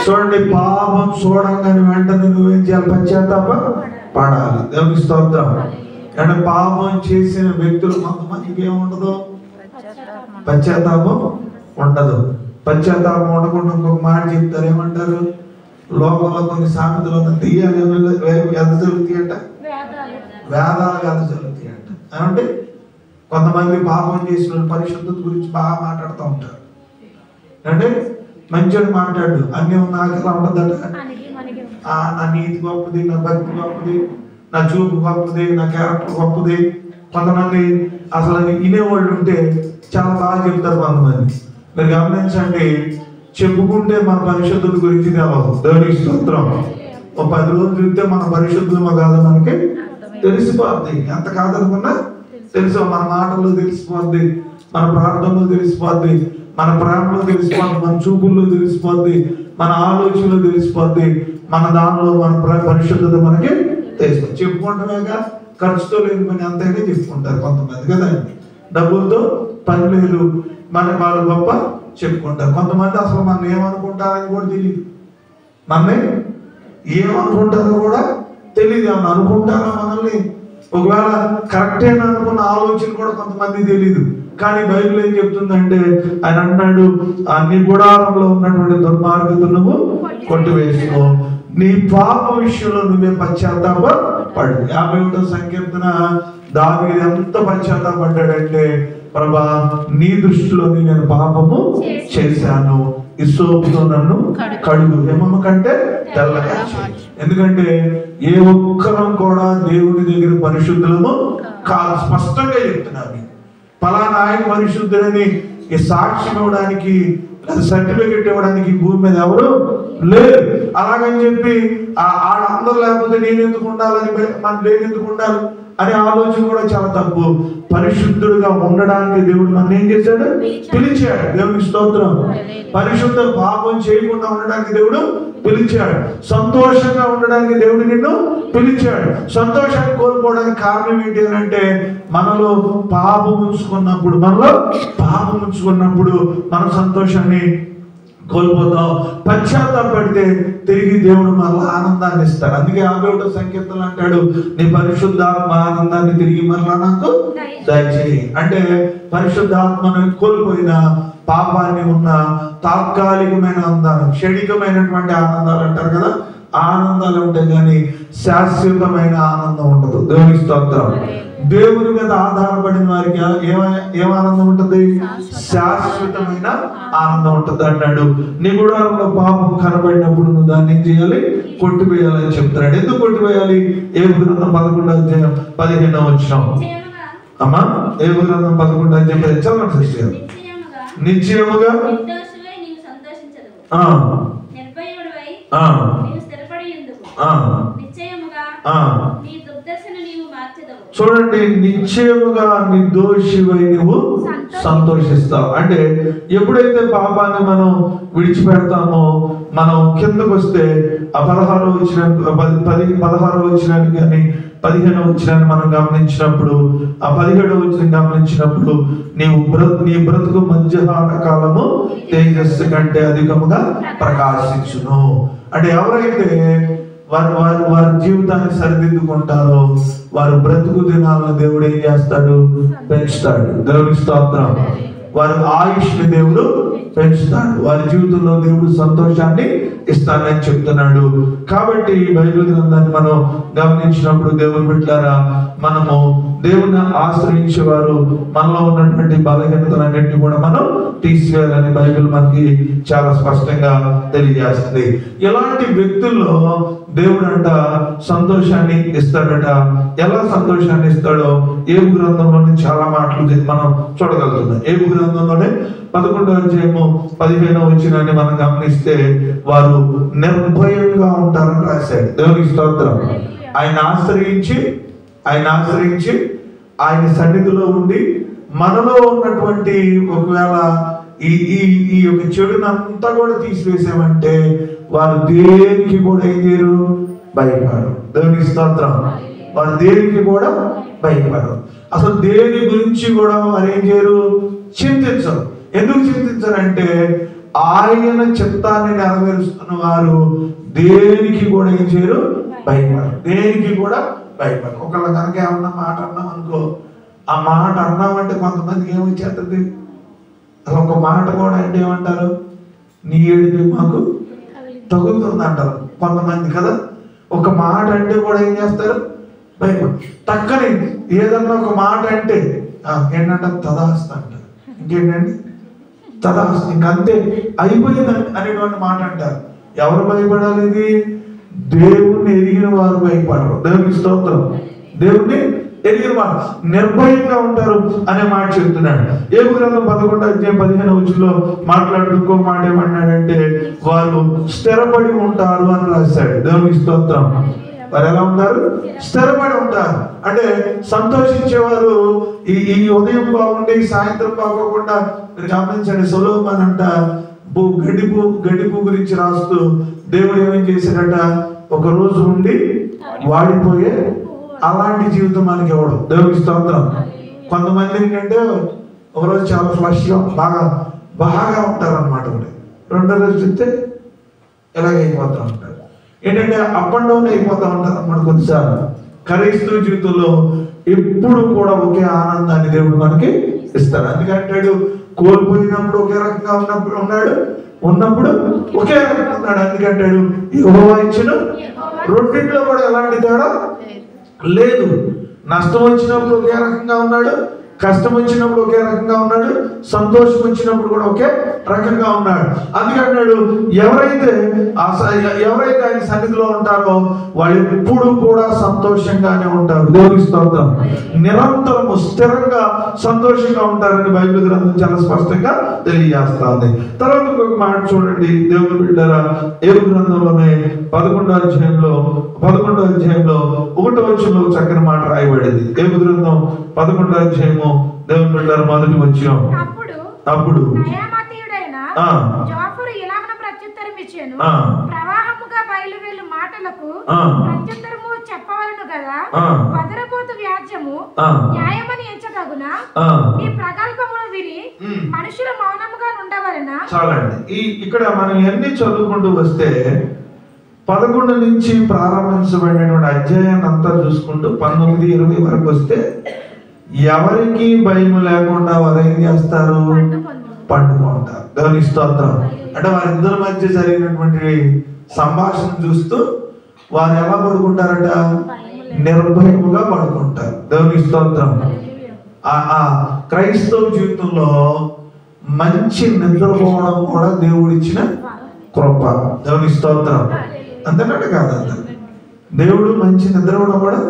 చూడండి, పాపం చూడంగానే వెంటనే నువ్వేం చేయాలి? పశ్చాత్తాప పడాలి. దేవుని స్తోత్రం. అంటే పాపం చేసిన వ్యక్తులు కొంతమందికి ఏముండదు? పశ్చాత్తాపం ఉండదు. పశ్చాత్తాపం ఉండకుండా ఇంకొక మాట చెప్తారు, ఏమంటారు? లోకంలో కొన్ని సామెతలు తీయాలి ఎంత జరుగుతాయి అంట, వేదాలు ఎంత జరుగుతాయి అంట. అంటే కొంతమంది పాపం చేసిన పరిశుద్ధత గురించి బాగా మాట్లాడుతూ ఉంటారు. అంటే మంచిగా మాట్లాడు, అన్నీ నాకు ఎలా ఉంటుందట, నా నీతి గొప్పది, నా భక్తి గొప్పది, నా చూపు గొప్పది, నా క్యారెక్టర్ గొప్పది. కొంతమంది అసలు వినేవాళ్ళు ఉంటే చాలా బాగా చెప్తారు. కొంతమంది మీరు గమనించండి, చెప్పుకుంటే మన పరిశుద్ధత గురించి తెలవదు. దేవునికి స్తోత్రం. ఒక 10 రోజులు చూస్తే మన పరిశుద్ధమో కాదో మనకి తెలిసిపోద్ది. ఎంత కాదనుకున్నా తెలుసు. మన మాటల్లో తెలిసిపోద్ది, మన ప్రార్థనలో తెలిసిపోద్ది, మన ప్రేమలో తెలిసిపోద్ది, మన చూపుల్లో తెలిసిపోద్ది, మన ఆలోచనలో తెలిసిపోద్ది, మన దానిలో మన పరిశుద్ధత మనకి తెలుసు. చెప్పుకుంటామేగా, ఖర్చుతో లేని పని అంతైనా చెప్పుకుంటారు కొంతమంది కదా. డబ్బులతో పని లేదు, మన వాళ్ళు గొప్ప చెప్పుకుంటారు. కొంతమంది అసలు మనం ఏమనుకుంటారని కూడా తెలియదు, మనల్ని ఏమనుకుంటారో కూడా తెలియదు. ఏమన్నా అనుకుంటారా మనల్ని? ఒకవేళ కరెక్టేనా అనుకున్న ఆలోచన కూడా కొంతమంది తెలియదు. కానీ బైబిల్ ఏం చెప్తుందంటే, ఆయన అన్నాడు, నీ గుడారంలో ఉన్నటువంటి దుర్మార్గతను కొట్టివేసుకో, నీ పాప విషయంలో నువ్వే పశ్చాత్తాప పడు. 51వ సంకీర్తన దావీదు ఎంత పశ్చాత్తాపడ్డాడంటే, ప్రభా నీ దృష్టిలో నేను పాపము చేశాను, ఇస్సోపుతో నన్ను కడుగు, హిమము కంటే తెల్లగా చేయి. ఎందుకంటే ఏ ఒక్కరం కూడా దేవుని దగ్గర పరిశుద్ధులము కాదు. స్పష్టంగా చెప్తున్నారు, ఫలానా ఆయన పరిశుద్ధులని ఈ సాక్ష్యం ఇవ్వడానికి, సర్టిఫికెట్ ఇవ్వడానికి భూమి మీద ఎవరు లేరు. అలాగని చెప్పి అందరూ లేకపోతే నేను ఎందుకు ఉండాలని, నేను ఎందుకు ఉండాలి అనే ఆలోచన కూడా చాలా తప్పు. పరిశుద్ధుడుగా ఉండడానికి దేవుడు నన్ను ఏం చేశాడు? పిలిచాడు. దేవునికి స్తోత్రం. పరిశుద్ధ పాపం చేయకుండా ఉండడానికి దేవుడు పిలిచాడు. సంతోషంగా ఉండడానికి దేవుడు నిన్ను పిలిచాడు. సంతోషాన్ని కోల్పోవడానికి కారణం ఏంటి అని అంటే, మనలో పాపం ఉంచుకున్నప్పుడు మన సంతోషాన్ని కోల్పోతాం. పశ్చాత్తాపడితే తిరిగి దేవుడు మరలా ఆనందాన్ని ఇస్తాడు. అందుకే 51వ సంకీర్తనలో అంటాడు, నీ పరిశుద్ధాత్మ ఆనందాన్ని తిరిగి మరలా నాకు దయచేయి. అంటే పరిశుద్ధాత్మను కోల్పోయిన, పాపాన్ని ఉన్న తాత్కాలికమైన ఆనందాలు, క్షణికమైనటువంటి ఆనందాలు అంటారు కదా, ఆనందాలు ఉంటాయి కానీ శాశ్వతమైన ఆనందం ఉండదు. దేవుని స్తోత్రం. దేవుని మీద ఆధారపడిన వారికి ఏం ఆనందం ఉంటుంది? శాశ్వతమైన ఆనందం ఉంటుంది అన్నాడు. నీ గుడారంలో పాపం కనబడినప్పుడు నువ్వు దాన్ని ఏం చేయాలి? కొట్టివేయాలని చెప్తున్నాడు. ఎందుకు కొట్టివేయాలి? ఏబు గ్రంథం 11:15 వచ్చినాం అమ్మా. ఏబు గ్రంథం 11 చదవండి సిస్టర్. నిశ్చయముగా చూడండి, నిశ్చయముగా నిర్దోషివై నువ్వు సంతోషిస్తావు. అంటే ఎప్పుడైతే పాపాన్ని మనం విడిచిపెడతామో, మనం కిందకు వస్తే ఆ 16వ వచనాన్ని కానీ 15వ వచనాన్ని మనం గమనించినప్పుడు, ఆ 17వ వచనం గమనించినప్పుడు, నీ బ్రతుకు మధ్యాహ్న కాలము తేజస్సు కంటే అధికముగా ప్రకాశించును. అంటే ఎవరైతే వారి జీవితాన్ని సరిదిద్దుకుంటారో వారు బ్రతుకు దినాలను దేవుడు ఏం చేస్తాడు? పెంచుతాడు. దేవుని స్తోత్రం. వారి ఆయుష్ని దేవుడు పెంచుతాడు. వారి జీవితంలో దేవుడు సంతోషాన్ని ఇస్తానని చెప్తున్నాడు. కాబట్టి బైబిల్ గ్రంథాన్ని మనం గమనించినప్పుడు దేవుని బిడ్డలారా, మనము దేవుని ఆశ్రయించేవారు మనలో ఉన్నటువంటి బలహీనతలన్నింటినీ కూడా మనం తీసివేయాలని బైబిల్ మనకి చాలా స్పష్టంగా తెలియజేస్తుంది. ఇలాంటి వ్యక్తుల్లో దేవుడు అంట సంతోషాన్ని ఇస్తాడట. ఎలా సంతోషాన్ని ఇస్తాడో ఏబు గ్రంథంలోని చాలా మాటలు మనం చూడగలుగుతున్నాం. ఏబు గ్రంథంలోనే 11వ అధ్యాయము 15వ వచనాన్ని మనం గమనిస్తే, వారు నిర్భయంగా ఉంటారని రాశాడు. దేవునికి స్తోత్రం. ఆయన ఆశ్రయించి ఆయన సన్నిధిలో ఉండి, మనలో ఉన్నటువంటి ఒకవేళ ఈ యొక్క చెడునంతా కూడా తీసివేసామంటే వారు దేనికి కూడా ఏం చేయరు? భయపడరు. దేవునికి స్తోత్రం. వారు దేనికి కూడా భయపడరు. అసలు దేని గురించి కూడా వారు ఏం చేయరు? చింతించరు. ఎందుకు చింతించరంటే ఆయన చిత్తాన్ని నెరవేరుస్తున్న వారు దేనికి కూడా ఏం చేయరు, భయపడరు. దేనికి కూడా భయపడరు. ఒకళ్ళ కనుక ఏమన్నా మాట అన్నాం అనుకో, ఆ మాట అన్నామంటే కొంతమందికి ఏమొచ్చేస్తుంది, అసలు ఒక మాట కూడా అంటే ఏమంటారు, నీ ఏడిపి మాకు తగులుతుంది అంటారు కొంతమంది కదా. ఒక మాట అంటే కూడా ఏం చేస్తారు, భయపడు. టక్కని ఏదన్నా ఒక మాట అంటే ఏంటంటే తదాస్తు అంటారు. ఇంకేంటండి తదాస్తు, ఇంకంతే అయిపోయింది అనేటువంటి మాట అంటారు. ఎవరు భయపడాలి? ఇది దేవుణ్ణి ఎరిగిన వారు భయపడరు. దేవునికి స్తోత్రం. దేవుణ్ణి ఎరిగిన వారు నిర్భయంగా ఉంటారు అనే మాట చెప్తున్నాడు. యోబు గ్రంథం 11:15 మాట్లాడుతూ ఇంకో మాట ఏమన్నాడంటే, వారు స్థిరపడి ఉంటారు అని రాశాడు. దేవునికి స్తోత్రం. వారు ఎలా ఉంటారు? స్థిరపడి ఉంటారు. అంటే సంతోషించేవారు. ఈ ఉదయం బాగుండి సాయంత్రం బాగోకుండా మీరు గమనించండి. సొలొమోను అంట గడ్డిపూ గురించి రాస్తూ దేవుడు ఏమేం చేశాడట, ఒక రోజు ఉండి వాడిపోయే అలాంటి జీవితం మనకి ఇవ్వడం. దేవునికి స్తోత్రం. కొంతమంది ఏంటంటే ఒకరోజు చాలా ఫ్లష్గా బాగా ఉంటారు అనమాట. రెండో రోజు చూస్తే ఎలాగ అయిపోతూ ఉంటారు. ఏంటంటే అప్ అండ్ డౌన్ అయిపోతూ ఉంటారు అన్నమాట. కొన్నిసార్లు క్రైస్తవ జీవితంలో ఎప్పుడు కూడా ఒకే ఆనందాన్ని దేవుడు మనకి ఇస్తాడు. అందుకంటాడు, కోల్పోయినప్పుడు ఒకే రకంగా ఉన్నప్పుడు ఒకే రకంగా ఉన్నాడు. అందుకంటాడు, యెహోవా ఇచ్చిన రెండింటిలో కూడా ఎలాంటి తేడా లేదు. నష్టం వచ్చినప్పుడు ఒకే రకంగా ఉన్నాడు, కష్టం వచ్చినప్పుడు ఒకే రకంగా ఉన్నాడు, సంతోషం వచ్చినప్పుడు కూడా ఒకే రకంగా ఉన్నాడు. అందుకంటాడు, ఎవరైతే ఆయన సన్నిధిలో ఉంటారో వాళ్ళు ఎప్పుడు కూడా సంతోషంగానే ఉంటారు. దేవునికి స్తోత్రం. నిరంతరము స్థిరంగా సంతోషంగా ఉంటారని బైబిల్ గ్రంథం చాలా స్పష్టంగా తెలియజేస్తుంది. తర్వాత ఇంకొక మాట చూడండి దేవుని బిడ్డలారా, యోబు గ్రంథంలోనే 11వ అధ్యాయంలో 1వ వచనంలో చక్కని మాట రాయబడింది. యోబు గ్రంథం 11వ అధ్యాయము దేవుని బిడ్డలారా మొదటి వచనం. అప్పుడు ప్రవాహముగా బయలువెళ్ళు మాటలకు ప్రత్యుత్తరము చెప్పవలను కదా, వదరబోతు వ్యాజ్యము న్యాయమని ఎంచదగునా, ఈ ప్రగల్భమును విని మనుషులు మౌనముగా ఉండవలెనా. చాలండి. ఇక్కడ మనం ఎన్ని చదువుకుంటూ వస్తే 11 నుంచి ప్రారంభించబడినటువంటి అధ్యాయాన్ని అంతా చూసుకుంటూ 19, 20 వరకు వస్తే ఎవరికి భయం లేకుండా వారు ఏం చేస్తారు, పండుకుంటారు. దేవునికి స్తోత్రం. అంటే వారిద్దరి మధ్య జరిగినటువంటి సంభాషణ చూస్తూ వారు ఎలా పడుకుంటారట, నిర్భయముగా పడుకుంటారు. దేవునికి స్తోత్రం. ఆ క్రైస్తవ జీవితంలో మంచి నిద్రపోవడం కూడా దేవుడిచ్చిన కృప. దేవునికి స్తోత్రం. అంతేనంటే కాదంట, దేవుడు మంచి నిద్రపోవడం కూడా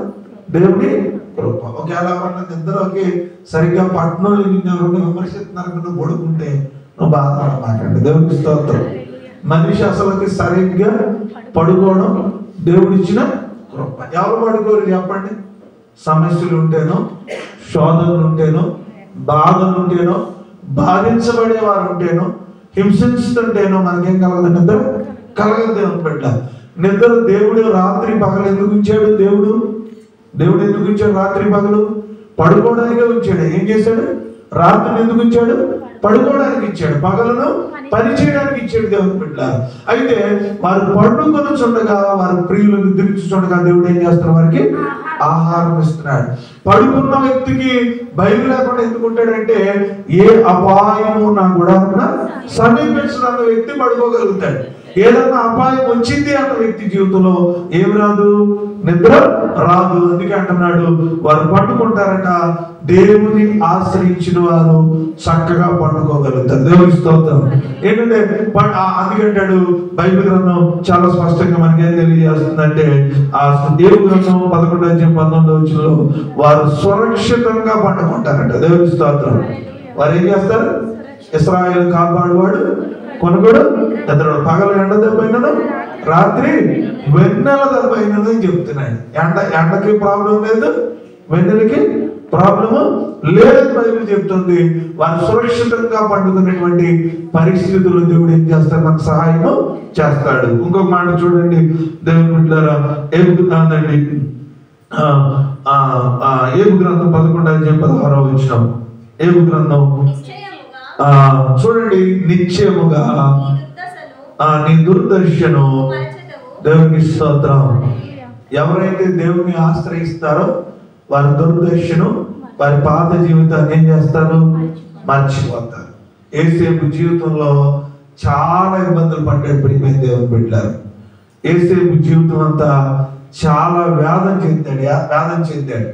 దేవుడి కృప. ఒకవేళ నిద్రకి సరిగ్గా పట్టణంలో ఎవరిని విమర్శిస్తున్నారనుకున్న పడుకుంటే నువ్వు బాధపడమాకండి. దేవునికి స్తోత్రం. మనిషి అసలుకి సరిగ్గా పడుకోవడం దేవుడిచ్చిన కృప. ఎవరు పడుకోరు చెప్పండి? సమస్యలు ఉంటేనో, శోధనలు ఉంటేనో, బాధలు ఉంటేనో, బాధించబడే వారు ఉంటేనో, హింసిస్తుంటేనో మనకేం కలగదు, నిద్ర కలగదు. దేవుని బిడ్డ నిద్ర దేవుడు రాత్రి పగలు ఎందుకు ఉంచాడు? దేవుడు ఎందుకు ఉంచాడు రాత్రి పగలు? పడుకోవడానికే ఉంచాడు. ఏం చేశాడు? రాత్రిని ఎందుకు ఉంచాడు? పడుకోవడానికి ఇచ్చాడు. పగలను పని చేయడానికి ఇచ్చాడు దేవుని బిడ్డ. అయితే వారు పడుకొని చుండగా, వారి ప్రియులు నిద్రించుండగా దేవుడు ఏం చేస్తున్నాడు? వారికి ఆహారం ఇస్తున్నాడు. పడుకున్న వ్యక్తికి భయం లేకుండా ఎందుకు ఉంటాడంటే, ఏ అపాయము నా గుడాన్న సమీపించిన వ్యక్తి పడుకోగలుగుతాడు. ఏదన్నా అపాయం వచ్చింది అన్న వ్యక్తి జీవితంలో ఏమి రాదు? నిద్ర రాదు. అందుకే అంటున్నాడు, వారు పట్టుకుంటారట, దేవుని ఆశ్రయించిన వారు చక్కగా పండుకోగలుగుతారు. దేవుని స్తోత్రం. ఏంటంటే అందుకంటాడు బైబిల్ గ్రంథం చాలా స్పష్టంగా మనకేం తెలియజేస్తుందంటే, ఆ యోబు గ్రంథం 11:19 వారు సురక్షితంగా పండుకుంటారట. దేవుని స్తోత్రం. వారు ఏం చేస్తారు? ఇశ్రాయేలు కాపాడువాడు కొనుగోడు నిద్రడు. పగలు ఎండ దెబ్బైనను, రాత్రి వెన్నెల దెబ్బైనను అని చెప్తున్నాడు. ఎండకి ప్రాబ్లం లేదు, వెన్నెలకి ప్రాబ్లము లేదు బైబిల్ చెప్తుంది. వారు సురక్షితంగా పండుకునేటువంటి పరిస్థితుల్లో దేవుడు ఏం చేస్తాడు? మనకు సహాయము చేస్తాడు. ఇంకొక మాట చూడండి దేవుని బిడ్డలారా, యోబు గ్రంథం 11:16 యోబు గ్రంథం చూడండి, నిశ్చయముగా నీ దుర్దర్శను. దేవునికి స్తోత్రం. ఎవరైతే దేవుని ఆశ్రయిస్తారో వారి దుర్దర్శను, వారి పాత జీవితాన్ని ఏం చేస్తారు? మర్చిపోతారు. యేసేపు జీవితంలో చాలా ఇబ్బందులు పడ్డాడు. ప్రియమైన దేవుని బిడ్డలారా, యేసేపు జీవితం అంతా చాలా వేదన చెందాడు.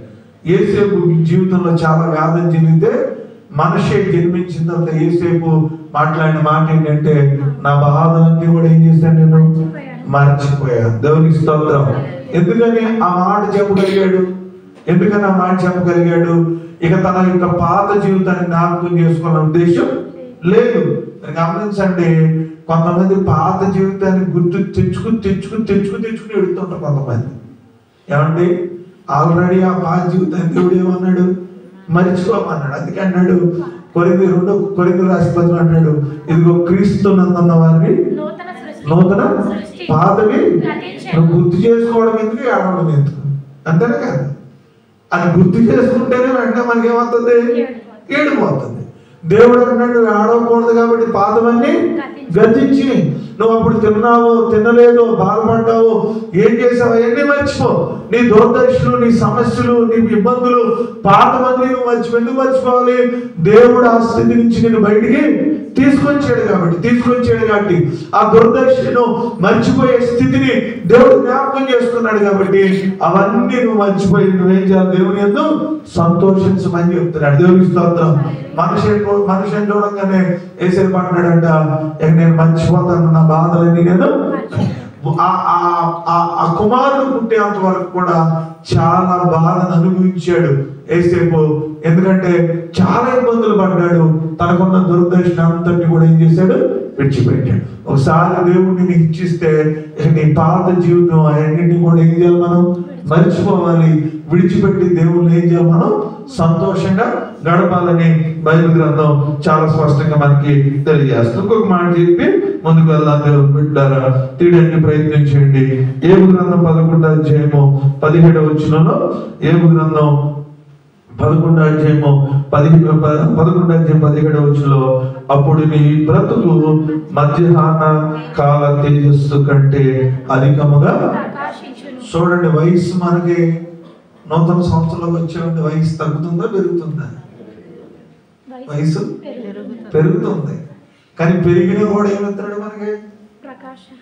యేసేపు జీవితంలో చాలా వేదన చెందితే మనిషి జన్మించిన తర్వాత యేసేపు మాట్లాడిన మాట ఏంటంటే, నా బాధలన్నీ కూడా ఏం చేశాను, నేను మర్చిపోయాను. దేవునికి స్తోత్రం. ఎందుకని ఆ మాట చెప్పగలిగాడు? ఇక తన యొక్క పాత జీవితాన్ని జ్ఞాపకం చేసుకున్న ఉద్దేశం లేదు. గమనించండి, కొంతమంది పాత జీవితాన్ని గుర్తు తెచ్చుకుని ఎడుతుంటారు కొంతమంది. ఏమండి, ఆల్రెడీ ఆ పాత జీవితాన్ని దేవుడు ఏమన్నాడు? మర్చిపోమన్నాడు. అందుకే అన్నాడు కొరింథీ రాసిన పత్రికలో అన్నాడు, ఇదిగో క్రీస్తు నందున్న వారిని నూతన పాతవి నువ్వు గుర్తు చేసుకోవడం ఎందుకు, ఏడవడం ఎందుకు? అంతేనా కాదు? అది గుర్తు చేసుకుంటేనే వెంటనే మనకి ఏమవుతుంది? ఏడిపోతుంది. దేవుడు అన్నాడు ఆడవకూడదు కాబట్టి పాతవన్నీ గతించి, నువ్వు అప్పుడు తిన్నావో తినలేదో బాధపడ్డావో ఏం చేసావో అవన్నీ మర్చిపో. నీ దురదర్శలు, నీ సమస్యలు, నీ ఇబ్బందులు, పాతవన్నీ నువ్వు ఎందుకు మర్చిపోవాలి? దేవుడు ఆ స్థితి నుంచి నేను బయటికి తీసుకొచ్చాడు కాబట్టి ఆ దురదర్శను మర్చిపోయే స్థితిని దేవుడు జ్ఞాపకం చేసుకున్నాడు కాబట్టి అవన్నీ నువ్వు మర్చిపోయి నువ్వేం చేయాలి? దేవుని యందు సంతోషించమని చెప్తున్నాడు. దేవునికి స్తోత్రం. మనిషిని చూడంగానే యేసేపు అంటున్నాడంట, నేను మర్చిపోతాను నా బాధలన్నీ. నేను ఆ కుమారుడు పుట్టేంత వరకు కూడా చాలా బాధను అనుభవించాడు యేసేపు. ఎందుకంటే చాలా ఇబ్బందులు పడ్డాడు. తనకున్న దురదర్శనం అంతటిని కూడా ఏం చేశాడు? విడిచిపెట్టాడు. ఒకసారి దేవుడిని నీకు ఇచ్చిస్తే నీ పాత జీవితం అవన్నింటినీ కూడా ఏం చేయాలి? మనం మర్చిపోవాలి. విడిచిపెట్టి దేవుడిని ఏం చేయాలి? మనం సంతోషంగా గడపాలని బైబిల్ గ్రంథం చాలా స్పష్టంగా మనకి తెలియజేస్తుంది. ఇంకొక మాట చెప్పి ముందుకు వెళ్దాం. దేవుని బిడ్డలారా, తీయడానికి ప్రయత్నం చేయండి. ఏబు గ్రంథం 11వ అధ్యాయము 17వ వచనంలో, ఏబు గ్రంథం 11వ అధ్యాయము 17వ వచనంలో, అప్పుడు నీ బ్రతుకు మధ్యాహ్న కాల తేజస్సు కంటే అధికముగా. చూడండి, వయసు మనకి నూతన సంవత్సరంలోకి వచ్చేవాడి వయసు తగ్గుతుందా పెరుగుతుందా? వయసు పెరుగుతుంది. కానీ పెరిగిన కూడా ఏమిస్తున్నాడు మనకి?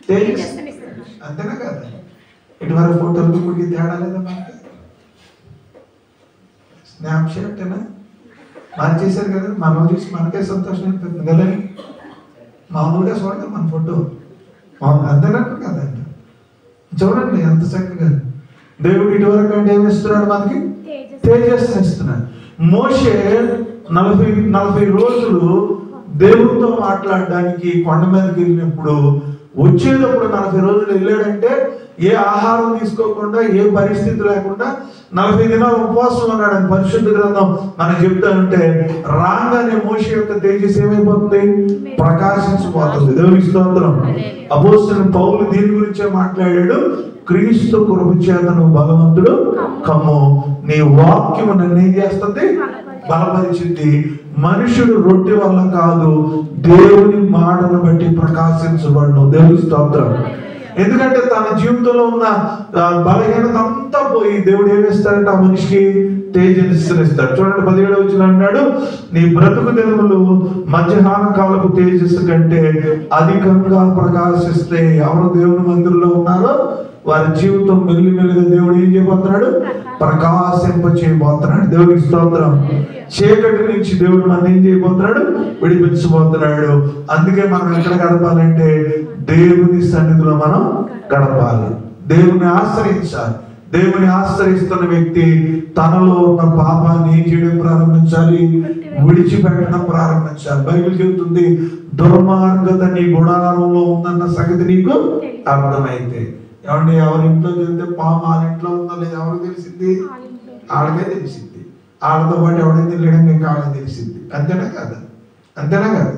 తేజస్సు. అంతేనా కదా? ఇటువరకు ఫోటోలు ఇప్పటికి తేడా లేదా మనకి? స్నాప్ షాట్ అయినా మార్చేశారు కదా, మనం చూసి మనకే సంతోషం అనిపిస్తుంది కదా. మామూలుగా చూడండి మన ఫోటో, అంతేనా కదండి? చూడండి ఎంత చక్కగా దేవుడు ఇటువరకు అంటే ఏమి ఇస్తున్నాడు మనకి? తేజస్సు ఇస్తున్నాడు. మోషే 40 రోజులు దేవుడితో మాట్లాడడానికి కొండ మీదకి వెళ్ళినప్పుడు, వచ్చేటప్పుడు 40 రోజులు వెళ్ళాడంటే ఏ ఆహారం తీసుకోకుండా, ఏ పరిస్థితి లేకుండా 40 దినాలు ఉపవాసం ఉన్నాడని పరిశుద్ధ గ్రంథం మనకు చెప్తా ఉంటే, రాగానే మోషే యొక్క తేజస్సు ఏమైపోతుంది? ప్రకాశించిపోతుంది. దేవునికి స్తోత్రం. అపోస్తలుడైన పౌలు దీని గురించే మాట్లాడాడు. క్రీస్తు కృప చేత నువ్వు బలవంతుడు కమ్ము, నీ వాక్యము నన్ను ఏం చేస్తుంది? బలపరిచింది. మనుషుడు రొట్టె వల్ల కాదు, దేవుని మాటను బట్టి ప్రకాశించబడును. దేవుని స్తోత్రం. ఎందుకంటే తన జీవితంలో ఉన్న బలహీనత అంతా పోయి దేవుడు ఏమిస్తాడంటే ఆ మనిషికి తేజస్సునిస్తాడు. చూడండి, 17వ వచనం అన్నాడు, నీ బ్రతుకు దినములు మధ్యాహ్న కాలపు తేజస్సు కంటే అధికంగా ప్రకాశిస్తే. ఎవరు దేవుని మందిరంలో ఉన్నారో వారి జీవితం మెల్లిమెల్లిగా దేవుడు ఏం చేయబోతున్నాడు? ప్రకాశింప చేయబోతున్నాడు. దేవునికి స్తోత్రం. చీకటి నుంచి దేవుడు మనం ఏం చేయబోతున్నాడు? విడిపించబోతున్నాడు. అందుకే మనం ఎక్కడ గడపాలంటే దేవుని సన్నిధిలో మనం గడపాలి. దేవుని ఆశ్రయించాలి. దేవుని ఆశ్రయిస్తున్న వ్యక్తి తనలో ఉన్న పాపాన్ని ఏం చేయడం ప్రారంభించాలి? విడిచిపెట్టడం ప్రారంభించాలి. బైబిల్ చెబుతుంది, దుర్మార్గత నీ గుడారంలో ఉందన్న సంగతి నీకు అర్థమైతే. ఏమంటే ఎవరి ఇంట్లోకి వెళ్తే పాము వాళ్ళ ఇంట్లో ఉందో లేదా ఎవరికి తెలిసింది? వాళ్ళకే తెలిసింది. వాళ్ళతో పాటు ఎవరైతే వెళ్ళడం ఇంకా వాళ్ళకి తెలిసింది. అంతేనా కాదు? అంతేనా కాదు?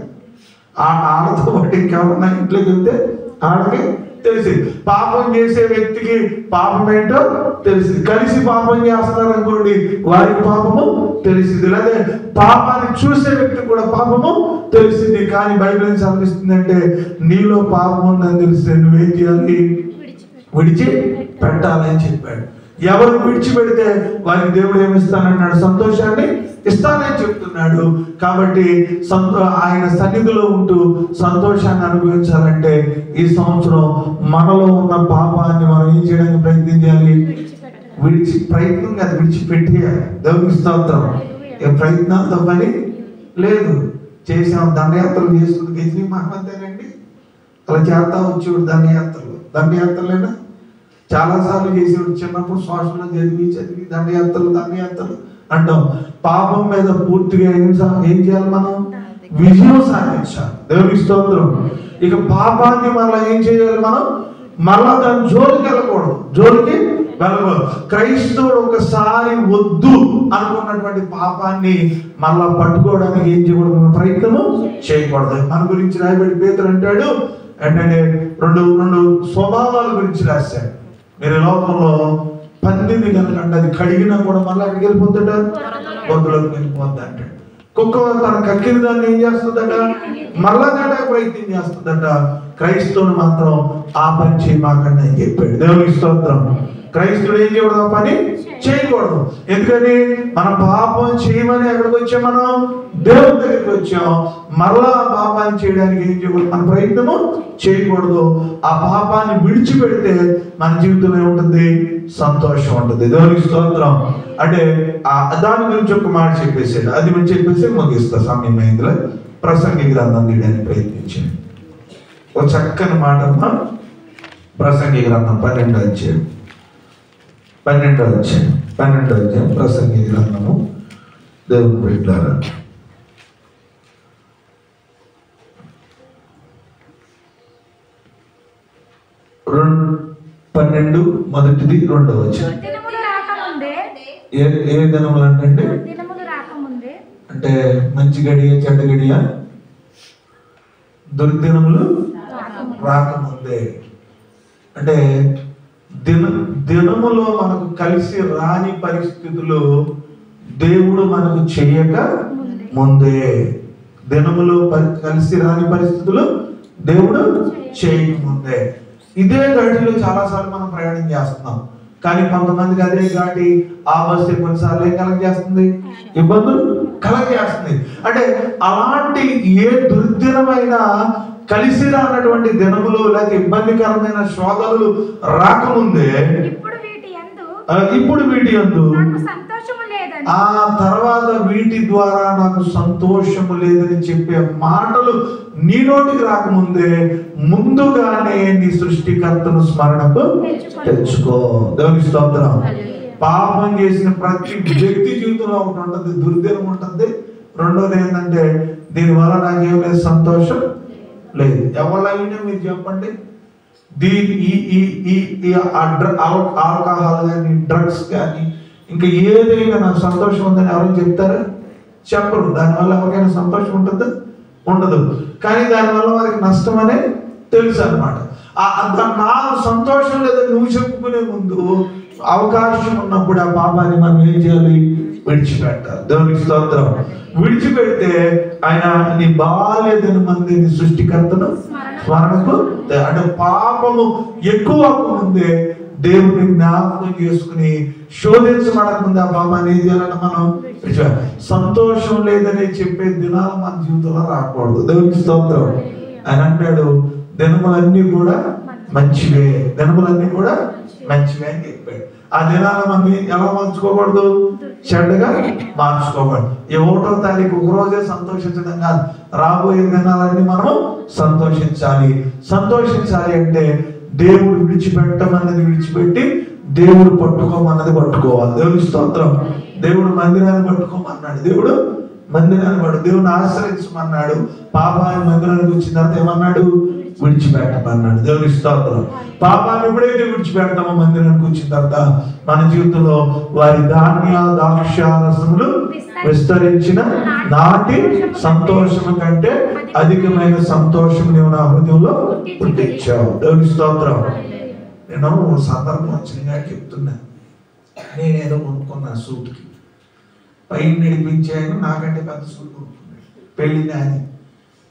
వాళ్ళతో పాటు ఇంకెవరన్నా ఇంట్లోకి వెళ్తే వాళ్ళకి తెలిసింది. పాపం చేసే వ్యక్తికి పాపం ఏంటో తెలిసింది. కలిసి పాపం చేస్తున్నారు అనుకోండి, వారికి పాపము తెలిసింది. లేదా పాపాన్ని చూసే వ్యక్తికి కూడా పాపము తెలిసింది. కానీ బైబిల్ ఏం సెలవిస్తుందంటే, నీలో పాపం ఉందని తెలిస్తే నువ్వేం చేయాలి? విడిచి పెట్టాలని చెప్పాడు. ఎవరు విడిచిపెడితే వారికి దేవుడు ఏమిస్తానన్నాడు? సంతోషాన్ని ఇస్తానని చెప్తున్నాడు. కాబట్టి ఆయన సన్నిధిలో ఉంటూ సంతోషాన్ని అనుభవించాలంటే ఈ సంవత్సరం మనలో ఉన్న పాపాన్ని మనం ఏం చేయడానికి ప్రయత్నం చేయాలి? ప్రయత్నం కాదు, విడిచిపెట్టేయాలి. దేవునికి స్తోత్రం. ప్రయత్నంతో పని లేదు. చేసాం, దండయాత్రలు చేసుకుని గెలిచి మహమ్మదేనండి అలా చేస్తా వచ్చేవాడు. దండయాత్రలేనా చాలాసార్లు చేసేవాడు. చిన్నప్పుడు సోషల్లో చదివి దండయాత్రలు అంటాం. పాపం మీద పూర్తిగా ఏం చేయాలి? మనం విజయం సాధించాలి. దేవునికి స్తోత్రం. ఇక పాపాన్ని మళ్ళీ ఏం చేయాలి? మనం మళ్ళా దాని జోలికి వెళ్ళకూడదు. క్రైస్తవుడు ఒకసారి వద్దు అనుకున్నటువంటి పాపాన్ని మళ్ళా పట్టుకోవడానికి ఏం చేయకూడదు? మనం ప్రయత్నము చేయకూడదు. మన గురించి రాయబడి పేతురు అంటాడు అంటే రెండు స్వభావాల గురించి రాశాడు. మీరు లోకంలో పందిని కనుక అది కడిగినా కూడా మళ్ళీ అక్కడికి వెళ్ళిపోతాడ, గొంతులోకి వెళ్ళిపోద్ది అంటాడు. కుక్క తన కక్కిన దాన్ని ఏం చేస్తుందట? మళ్ళా దాటానికి ప్రయత్నం చేస్తుందట. క్రైస్తవుని మాత్రం ఆ పని చేయమాకండి అని చెప్పాడు. దేవునికి స్తోత్రం. క్రైస్తవుడు ఏం చేయకూడదు? ఆ పని చేయకూడదు. ఎందుకని? మన పాపం చేయమని ఎక్కడికి వచ్చాం? మనం దేవుని దగ్గరికి వచ్చాం. మరలా పాపాన్ని చేయడానికి ఏం చేయకూడదు? మన ప్రయత్నము చేయకూడదు. ఆ పాపాన్ని విడిచిపెడితే మన జీవితంలో ఏముంటుంది? సంతోషం ఉంటుంది. దేవునికి స్తోత్రం. అంటే దాని గురించి ఒక మాట చెప్పేసాడు. అది మేము చెప్పేసి ముగిస్తా. సమయం అయిందిలో ప్రసంగి గ్రంథం తీయడానికి ప్రయత్నించాడు. ఒక చక్కని మాట ప్రసంగి గ్రంథం 12వ అధ్యాయం ప్రసంగి గ్రంథము. దేవుని బిడ్డలారా, 12 మొదటిది 2వ వచనం. ఏ దినములు అంటే అంటే మంచి గడియ చెడ్డ గడియ దుర్దినములు రాకముందే. అంటే దినములో మనకు కలిసి రాని పరిస్థితులు దేవుడు మనకు చేయక ముందే. దినములో కలిసి రాని పరిస్థితులు దేవుడు చేయక ముందే. ఇదే గడిలో చాలాసార్లు మనం ప్రయాణం చేస్తున్నాం. కానీ కొంతమందికి అదే ఘాటి ఆ బస్సు కొన్నిసార్లు ఏం కలగజేస్తుంది? ఇబ్బందులు కలగజేస్తుంది. అంటే అలాంటి ఏ దుర్దినమైన కలిసి రానటువంటి దినములు లేక ఇబ్బందికరమైన శోధనలు రాకముందే ఇప్పుడు వీటి యందు ఆ తర్వాత వీటి ద్వారా నాకు సంతోషము లేదని చెప్పే మాటలు నీ నోటికి రాకముందే ముందుగానే నీ సృష్టికర్తను స్మరణకు తెచ్చుకో. దేవుని స్తోత్రం. పాపం చేసిన ప్రతి వ్యక్తి జీవితంలో ఒకటి ఉంటుంది, దుర్దినం ఉంటుంది. రెండోది ఏంటంటే దీనివల్ల నాకేం లేదు, సంతోషం లేదు. ఎవరైనా మీరు చెప్పండి, ఆల్కహాల్ కానీ డ్రగ్స్ కానీ ఇంకా ఏదైనా నాకు సంతోషం ఉందని ఎవరైనా చెప్తారా? చెప్పరు. దానివల్ల ఎవరికైనా సంతోషం ఉంటుందా? ఉండదు. కానీ దానివల్ల వారికి నష్టం అనే తెలుసు అనమాట. నాకు సంతోషం లేదని నువ్వు చెప్పుకునే ముందు అవకాశం ఉన్నప్పుడు ఆ పాపాన్ని మనం ఏం చేయాలి? విడిచిపెట్టాలి. దేవునికి స్తోత్రం. విడిచిపెడితే ఆయన నీ బాలేదని మంది నీ సృష్టికర్తను స్మరణకు అంటే పాపము ఎక్కువ ముందే దేవుడిని జ్ఞాపకం చేసుకుని శోధించబడకుండా పాపాన్ని ఏం చేయాలంటే మనం సంతోషం లేదని చెప్పే దినాలు మన జీవితంలో రాకూడదు. దేవునికి స్తోత్రం. ఆయన అంటాడు దినములన్నీ కూడా మంచివే, దినములన్నీ కూడా మంచివే అని చెప్పాడు. ఆ దినాలు మనం ఎలా మార్చుకోకూడదు? చెడ్డగా మార్చుకోకూడదు. 1వ తారీఖు ఒక రోజే సంతోషించడం కాదు, రాబోయే దినాలన్నీ మనం సంతోషించాలి. సంతోషించాలి అంటే దేవుడు విడిచిపెట్టమన్నది విడిచిపెట్టి దేవుడు పట్టుకోమన్నది పట్టుకోవాలి. దేవుని స్తోత్రం. దేవుడు మందిరాన్ని పట్టుకోమన్నాడు, దేవుడు మందిరాన్ని దేవుని ఆశ్రయించమన్నాడు. పాపాన్ని మందిరానికి వచ్చిన తర్వాత ఏమన్నాడు? విడిచిపెట్టమన్నాడు. దేవుని స్తోత్రం. పాపాన్ని ఎప్పుడైతే విడిచిపెడతామో మందిరానికి వచ్చిన తర్వాత మన జీవితంలో వారి ధాన్య ద్రాక్షారసములు విస్తరించిన నాటి సంతోషము కంటే అధికమైన సంతోషం నీవు నా హృదయంలో పుట్టించావు. దేవుని స్తోత్రం. నేను సందర్భం వచ్చినగా చెప్తున్నా. నేనేదో కొనుక్కున్నా సూట్కి, పైన నడిపించే ఆయన నాకంటే పెద్ద సూట్ కొనుక్కున్నాడు. పెళ్లి నాది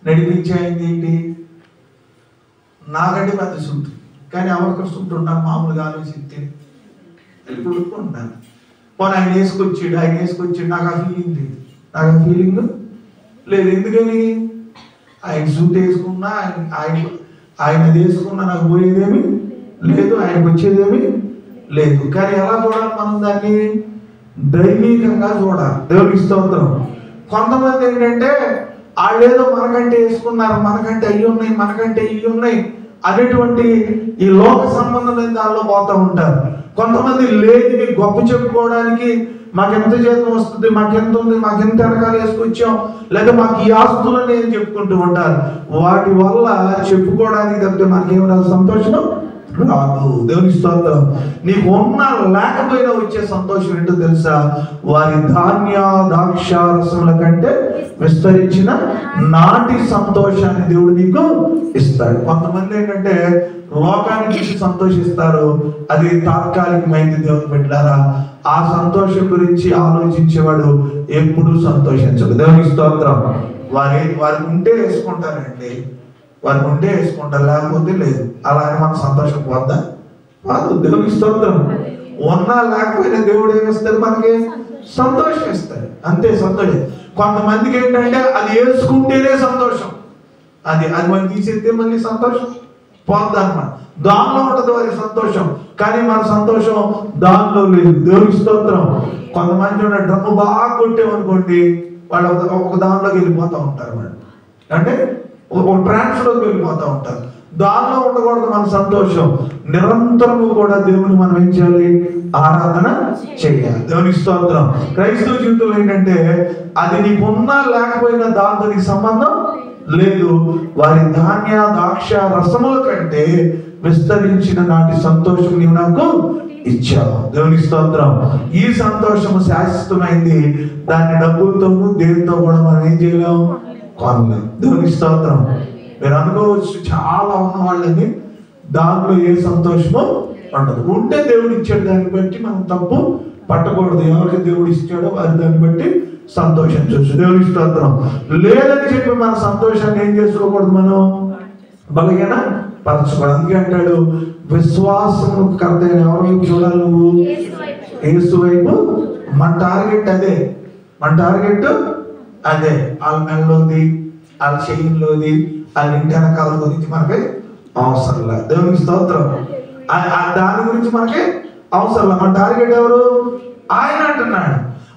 నడిపించే ఆయన ఏంటి, నాకంటే పెద్ద సూట్. కానీ ఎవరికి సూట్ ఉన్నాను మామూలుగా ఆలోచిస్తే కొనుక్కుంటున్నాను. పోనీ ఆయన వేసుకొచ్చాడు నాకు ఆ ఫీలింగ్ లేదు. ఎందుకని ఆయన సూట్ వేసుకున్నా ఆయన వేసుకున్నా నాకు పోయేదేమి లేదు, ఆయనకు వచ్చేదేమి లేదు. కానీ ఎలా చూడాలి మనం దాన్ని? దైవికంగా చూడాలి. దేవునికి స్తోత్రం. కొంతమంది ఏంటంటే వాళ్ళేదో మనకంటే వేసుకున్నారు, మనకంటే అయ్యి ఉన్నాయి అనేటువంటి ఈ లోక సంబంధమైన దానిలో పోతూ ఉంటారు. కొంతమంది లేనివి గొప్ప చెప్పుకోవడానికి మాకెంత జీతం వస్తుంది, మాకెంత ఉంది, మాకెంత వెనకాల వేసుకొచ్చాం, లేదా మాకు ఈ ఆస్తులని ఏం చెప్పుకుంటూ ఉంటారు. వాటి వల్ల చెప్పుకోవడానికి తప్పితే మనకేం రాదు, సంతోషం రాదు. దేవుని స్తోత్రం. నీకు ఉన్నా లేకపోయినా వచ్చే సంతోషం ఏంటో తెలుసా? వారి ధాన్య ద్రాక్షారసముల కంటే విస్తరించిన నాటి సంతోషాన్ని దేవుడు నీకు ఇస్తాడు. కొంతమంది ఏంటంటే లోకానికి చూసి సంతోషిస్తారు, అది తాత్కాలికమైంది. దేవుని బిడ్డలారా, ఆ సంతోషం గురించి ఆలోచించేవాడు ఎప్పుడు సంతోషించడు. దేవుని స్తోత్రం. వారికి ఉంటే వేసుకుంటారండి, వారికి ఉంటే వేసుకుంటారు, లేకపోతే లేదు. అలాగే మనం సంతోషం పోద్దా? కాదు. దేవుని స్తోత్రం. ఉన్నా లేకపోయినా దేవుడు ఏమిస్తాడు? మనకి సంతోషం ఇస్తాడు. అంతే, సంతోషం. కొంతమందికి ఏంటంటే అది వేసుకుంటేనే సంతోషం, అది మనం తీసేస్తే మళ్ళీ సంతోషం పోద్దన్నమాట. దానిలో ఉంటుంది వారి సంతోషం, కానీ మన సంతోషం దానిలో లేదు. దేవుని స్తోత్రం. కొంతమంది డ్రమ్ము బాగా కొట్టేమనుకోండి, వాళ్ళు ఒక దానిలోకి వెళ్ళిపోతూ ఉంటారు. వాళ్ళు అంటే ఒక ట్రాన్స్లోకి వెళ్ళిపోతూ ఉంటారు. దానిలో ఉండకూడదు మన సంతోషం. నిరంతరము కూడా దేవుని మనం ఏం చేయాలి? ఆరాధన చేయాలి. దేవుని స్తోత్రం. క్రైస్తవ జీవితంలో ఏంటంటే అది నీకున్నా లేకపోయినా దాంతో నీకు సంబంధం లేదు. వారి ధాన్య ద్రాక్ష రసముల కంటే విస్తరించిన నాటి సంతోషం నీవు నాకు ఇచ్చావు. దేవుని స్తోత్రం. ఈ సంతోషము శాశ్వతమైంది. దాన్ని డబ్బులతోనూ దేనితో కూడా మనం ఏం చేయలేము, కొనలేం. దేవుని స్తోత్రం. మీరు అనుకోవచ్చు చాలా ఉన్న వాళ్ళని దాంట్లో ఏ సంతోషమో ఉండదు. ఉంటే దేవుడు ఇచ్చాడు, దాన్ని బట్టి మనం తప్పు పట్టకూడదు. ఎవరికి దేవుడు ఇచ్చాడో వారి దాన్ని బట్టి సంతోషించవచ్చు. దేవుని స్తోత్రం. లేదని చెప్పి మన సంతోషాన్ని ఏం చేసుకోకూడదు, మనం బలహీన పరచుకోవడం. అందుకే అంటాడు, విశ్వాసము కర్తైన ఎవరు చూడాలి? నువ్వు యేసు వైపు. మన టార్గెట్ అదే, మన టార్గెట్ అదే. వాళ్ళ మెడలోది, వాళ్ళ చెయ్యిలోది, వాళ్ళ ఇంటి వెనకాల గురించి మనకి అవసరం లేదు. దేవునికి స్తోత్రం. దాని గురించి మనకి అవసరం లేదు. మన టార్గెట్ ఎవరు? ఆయన అంటున్నాడు.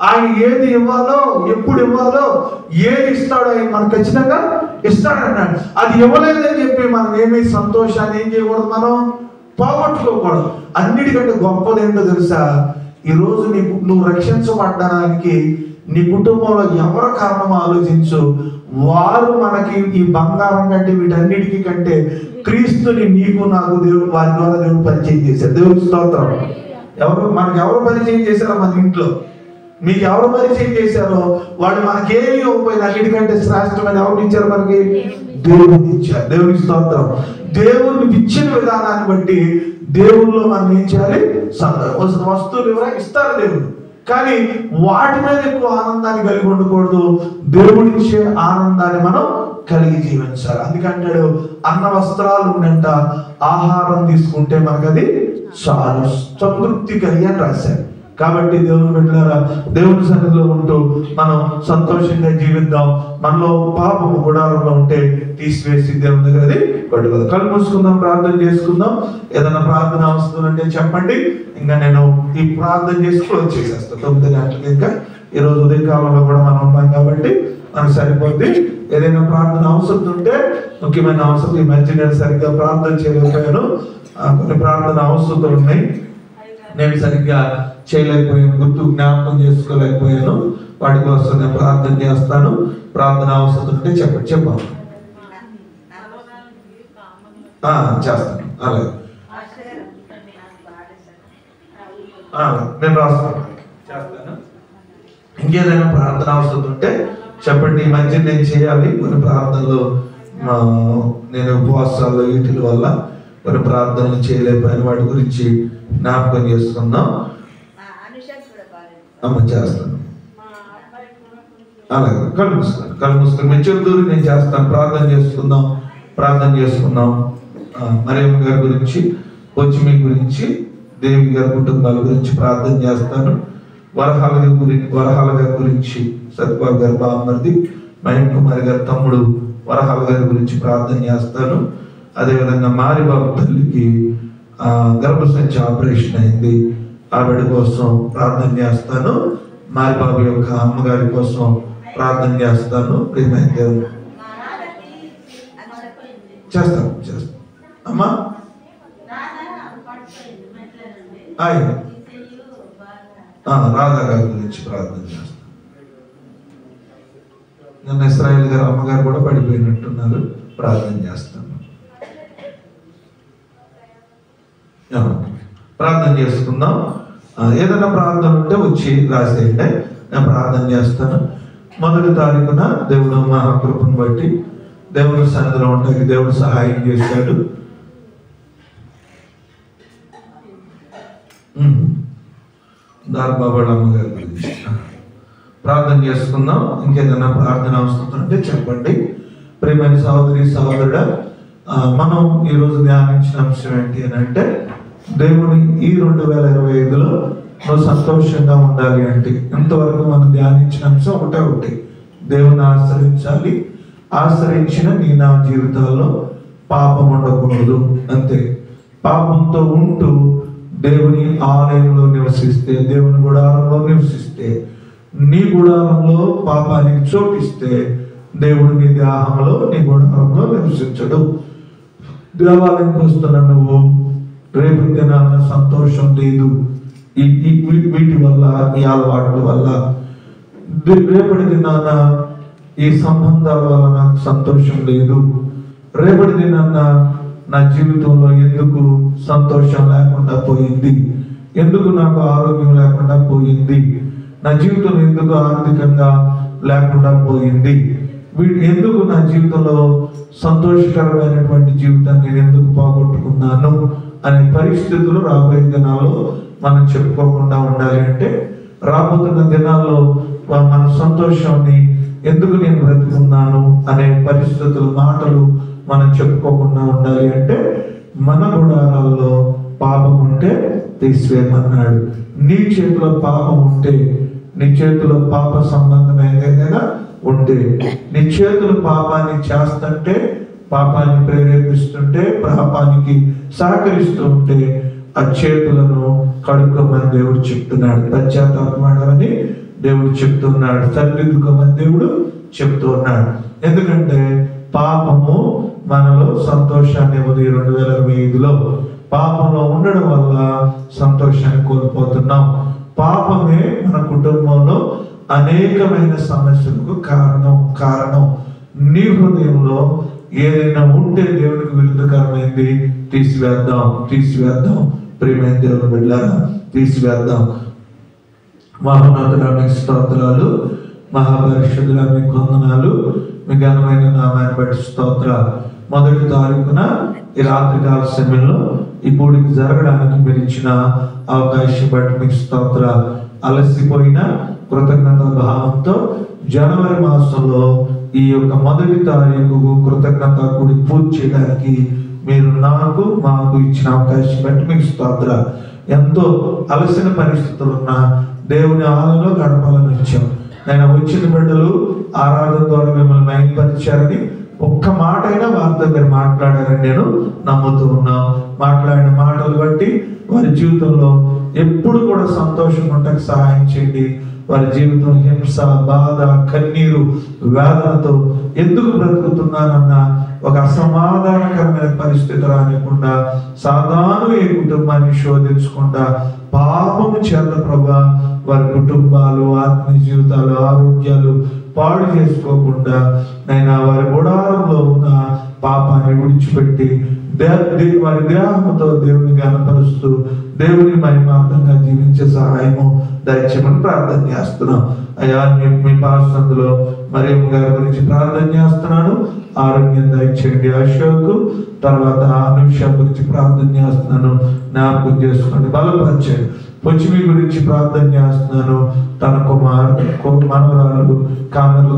ఆయన ఏది ఇవ్వాలో, ఎప్పుడు ఇవ్వాలో, ఏది ఇస్తాడో ఆయన మనకు ఖచ్చితంగా ఇస్తాడన్నాడు. అది ఇవ్వలేదని చెప్పి మనం ఏమీ సంతోషాన్ని ఏం చేయకూడదు, మనం పోగొట్టుకోకూడదు. అన్నిటికంటే గొప్పది ఏంటో తెలుసా? ఈరోజు నువ్వు రక్షించబడడానికి నీ కుటుంబంలో ఎవరు కారణమో ఆలోచించు. వారు మనకి ఈ బంగారం కంటే వీటన్నిటికీ కంటే క్రీస్తుని నీకు నాకు దేవుడు వారి ద్వారా దేవుడు పరిచయం చేశారు. దేవుడి స్తోత్రం. ఎవరు పరిచయం చేశారో మన ఇంట్లో మీకు ఎవరు పరిచయం చేశారో వాళ్ళు మనకేమి ఇవ్వకపోయినా అన్నిటికంటే శ్రేష్టమైన ఎవరు ఇచ్చారు? మనకి దేవుడిని ఇచ్చారు. దేవుడి స్తోత్రం. దేవుడిని ఇచ్చిన విధానాన్ని బట్టి దేవుళ్ళలో మనం ఏం చేయాలి? వస్తువులు ఎవరైనా ఇస్తారు దేవుడు, కానీ వాటి మీద ఎక్కువ ఆనందాన్ని కలిగి ఉండకూడదు. దేవుడిచ్చే ఆనందాన్ని మనం కలిగి జీవించాలి. అందుకంటాడు, అన్న వస్త్రాలు ఉన్నంట ఆహారం తీసుకుంటే మనకు అది చాలు, సంతృప్తి కలిగి అని రాశారు. కాబట్టి దేవుని బిడ్డలారా, దేవుని సన్నిధిలో ఉంటూ మనం సంతోషంగా జీవిద్దాం. మనలో పాపము గుడారంలో ఉంటే తీసివేసి దేవుని దగ్గర అది పట్టుకోదు. కళ్ళు మూసుకుందాం, ప్రార్థన చేసుకుందాం. ఏదైనా ప్రార్థన అవసరం అంటే చెప్పండి. ఇంకా నేను ఈ ప్రార్థన చేసి క్లోజ్ చేసేస్తాను. 9 గంటలకు ఇంకా ఈరోజు ఉదయకాలంలో కూడా మనం ఉన్నాం కాబట్టి మనకు సరిపోద్ది. ఏదైనా ప్రార్థన అవసరం ఉంటే, ముఖ్యమైన అవసరం ఈ మధ్య నేను సరిగ్గా ప్రార్థన చేయలేకపోయాను. కొన్ని ప్రార్థన అవసరాలు ఉన్నాయి, నేను సరిగ్గా చేయలేకపోయాను, గుర్తు జ్ఞాపకం చేసుకోలేకపోయాను. వాటి కోసం నేను ప్రార్థన చేస్తాను. ప్రార్థన అవసరం ఉంటే చెప్పండి. చేస్తాను. అలాగే నేను రాస్తాను, చేస్తాను. ఇంకేదైనా ప్రార్థన అవసరం ఉంటే చెప్పండి. ఈ మధ్య నేను చేయాలి కొన్ని ప్రార్థనలు, నేను ఉపవాసాలు వీటి వల్ల కొన్ని ప్రార్థనలు చేయలేకపోయిన వాటి గురించి జ్ఞాపకం చేసుకుందాం. చేస్తాను. అలాగే కళ్ళు మూసుకొని మీ చెబుతూరు నేను చేస్తాను. ప్రార్థన చేసుకుందాం. మరియమ్మ గారి గురించి, కొచ్చిమి గురించి, దేవి గారి కుటుంబాల గురించి ప్రార్థన చేస్తాను. వరహాల గారి గురించి, సత్యబాబు గారి బామ్మర్ది మహేం కుమార్ గారి తమ్ముడు వరహాల గారి గురించి ప్రార్థన చేస్తాను. అదేవిధంగా మారిబాబు తల్లికి గర్భసంచి ఆపరేషన్ అయింది, ఆవిడ కోసం ప్రార్థన చేస్తాను. మారిబాబు యొక్క అమ్మగారి కోసం ప్రార్థన చేస్తాను. ప్రియమైన దేవుడు చేస్తాను అమ్మా. రాధా గారి గురించి ప్రార్థన చేస్తాను. నిన్న ఇస్రాయేల్ గారు అమ్మగారు కూడా పడిపోయినట్టున్నారు, ప్రార్థన చేస్తాను. ప్రార్థన చేసుకుందాం. ఏదైనా ప్రార్థన ఉంటే వచ్చి రాసేయండి, నేను ప్రార్థన చేస్తాను. 1వ తారీఖున దేవుడు మహాకృపను బట్టి దేవుడి సన్నిధిలో ఉండడానికి దేవుడు సహాయం చేశాడు. దార్బాబడమ్మ గారి గురించి ప్రార్థన చేసుకుందాం. ఇంకేదైనా ప్రార్థన అవసరం అంటే చెప్పండి. ప్రియమైన సహోదరుడా, మనం ఈరోజు ధ్యానించిన అంశం ఏంటి అని అంటే, దేవుని ఈ 2025లో నువ్వు సంతోషంగా ఉండాలి అంటే, ఇంతవరకు మనం ధ్యానించిన అంశం ఒకటి, దేవుని ఆశ్రయించాలి. ఆశ్రయించిన నా జీవితాల్లో పాపం ఉండకూడదు, అంతే. పాపంతో ఉంటూ దేవుని ఆలయంలో నివసిస్తే, దేవుని గుడారంలో నివసిస్తే, నీ గుడారంలో పాపానికి చోటిస్తే, దేవుడు నీ దేహంలో నీ గుడారంలో నివసించడు. దేవాలయంకి వస్తున్న నువ్వు రేపు దినాన సంతోషం లేదు, వీటి వల్ల, ఈ అలవాట్ల వల్ల. రేపటి దినాన ఈ సంబంధాల వల్ల నాకు సంతోషం లేదు, రేపటి దినాన నా జీవితంలో ఎందుకు సంతోషం లేకుండా పోయింది, ఎందుకు నాకు ఆరోగ్యం లేకుండా పోయింది, నా జీవితం ఎందుకు ఆర్థికంగా లేకుండా పోయింది, ఎందుకు నా జీవితంలో సంతోషకరమైనటువంటి జీవితాన్ని నేను ఎందుకు పోగొట్టుకున్నాను అనే పరిస్థితులు రాబోయే దినాల్లో మనం చెప్పుకోకుండా ఉండాలి అంటే, రాబోతున్న దినాల్లో మన సంతోషాన్ని ఎందుకు నేను బ్రతుకున్నాను అనే పరిస్థితుల మాటలు మనం చెప్పుకోకుండా ఉండాలి అంటే, మన గుడారాల్లో పాపం ఉంటే తీసివేయమన్నాడు. నీ చేతిలో పాపం ఉంటే, నీ చేతిలో పాప సంబంధమైన ఏదైనా ఉంటే, నీ చేతులు పాపాన్ని చేస్తుంటే, పాపాన్ని ప్రేరేపిస్తుంటే, పాపానికి సహకరిస్తూ ఉంటే, ఆ చేతులను కడుక్కోమని దేవుడు చెప్తున్నాడు. పశ్చాత్తాపడమని దేవుడు చెప్తున్నాడు. సరిదిద్దుకోమని దేవుడు చెప్తూ ఉన్నాడు. ఎందుకంటే పాపము మనలో సంతోషాన్ని ఇవ్వదు. 2025లో పాపంలో ఉండడం వల్ల సంతోషాన్ని కోల్పోతున్నాం. పాపమే మన కుటుంబంలో అనేకమైన సమస్యలకు కారణం. నీ హృదయంలో ఏదైనా ఉంటే దేవునికి విరుద్ధకరమైంది తీసివేద్దాం. ప్రియమైన దేవుని బిడ్డలారా, తీసివేద్దాం. మహోన్నతుడానికి స్తోత్రాలు, మహాపరిషుద్ధుల మీకు వందనాలు, మీ ఘనమైన నామాన్ని బట్టి స్తోత్రాలు. 1వ తారీఖున ఈ రాత్రికాల సమయంలో ఈ కూడికి జరగడానికి మీరు ఇచ్చిన అవకాశం బట్టి మీకు స్తోత్రాలు. అలసిపోయిన కృతజ్ఞత భావంతో జనవరి మాసంలో ఈ యొక్క 1వ తారీఖు కృతజ్ఞత కూడి పూర్తి చేయడానికి మీరు మాకు ఇచ్చిన అవకాశం బట్టి మీకు స్తోత్రాలు. ఎంతో అలసిన పరిస్థితులు ఉన్న దేవుని ఆలయంలో గడపాలని వచ్చాం. నేను వచ్చిన బిడ్డలు ఆరాధన ద్వారా మిమ్మల్ని మహిమపరిచారని ఒక్క మాట అయినా వారితో మీరు మాట్లాడారని నేను నమ్ముతూ ఉన్నాం. మాట్లాడిన మాటలు బట్టి వారి జీవితంలో ఎప్పుడు కూడా సంతోషంగా ఉండడానికి సహాయం చేయండి. వారి జీవితం హింస, బాధ, కన్నీరు, వేదనతో ఎందుకు బ్రతుకుతున్నానన్న ఒక అసమాధానకరమైన పరిస్థితి రానికుండా, సాధారణ ఈ కుటుంబాన్ని శోధించకుండా, పాపము చేత ప్రభా వారి కుటుంబాలు, ఆత్మీయ జీవితాలు, ఆరోగ్యాలు పాడు చేసుకోకుండా, నైనా వారి గుడారంలో ఉన్న పాపాన్ని విడిచిపెట్టి వారి దేహంతో దేవుని గణపరుస్తూ దేవుని మహిమార్థంగా జీవించే సహాయము దయచేయమని ప్రార్థన చేస్తున్నాం. అయ్యా మీ పాస్తందులో మరియమ్మ గారి గురించి ప్రార్థన చేస్తున్నాను. ఆరోగ్యం దయచేయండి. అశోక్ తర్వాత అనుష గురించి ప్రార్థన చేస్తున్నాను. జ్ఞాపకం చేసుకోండి, బలపరచండి. పొచ్చిమి గురించి ప్రార్థన చేస్తున్నాను. తన మనవరాలు కామెర్ల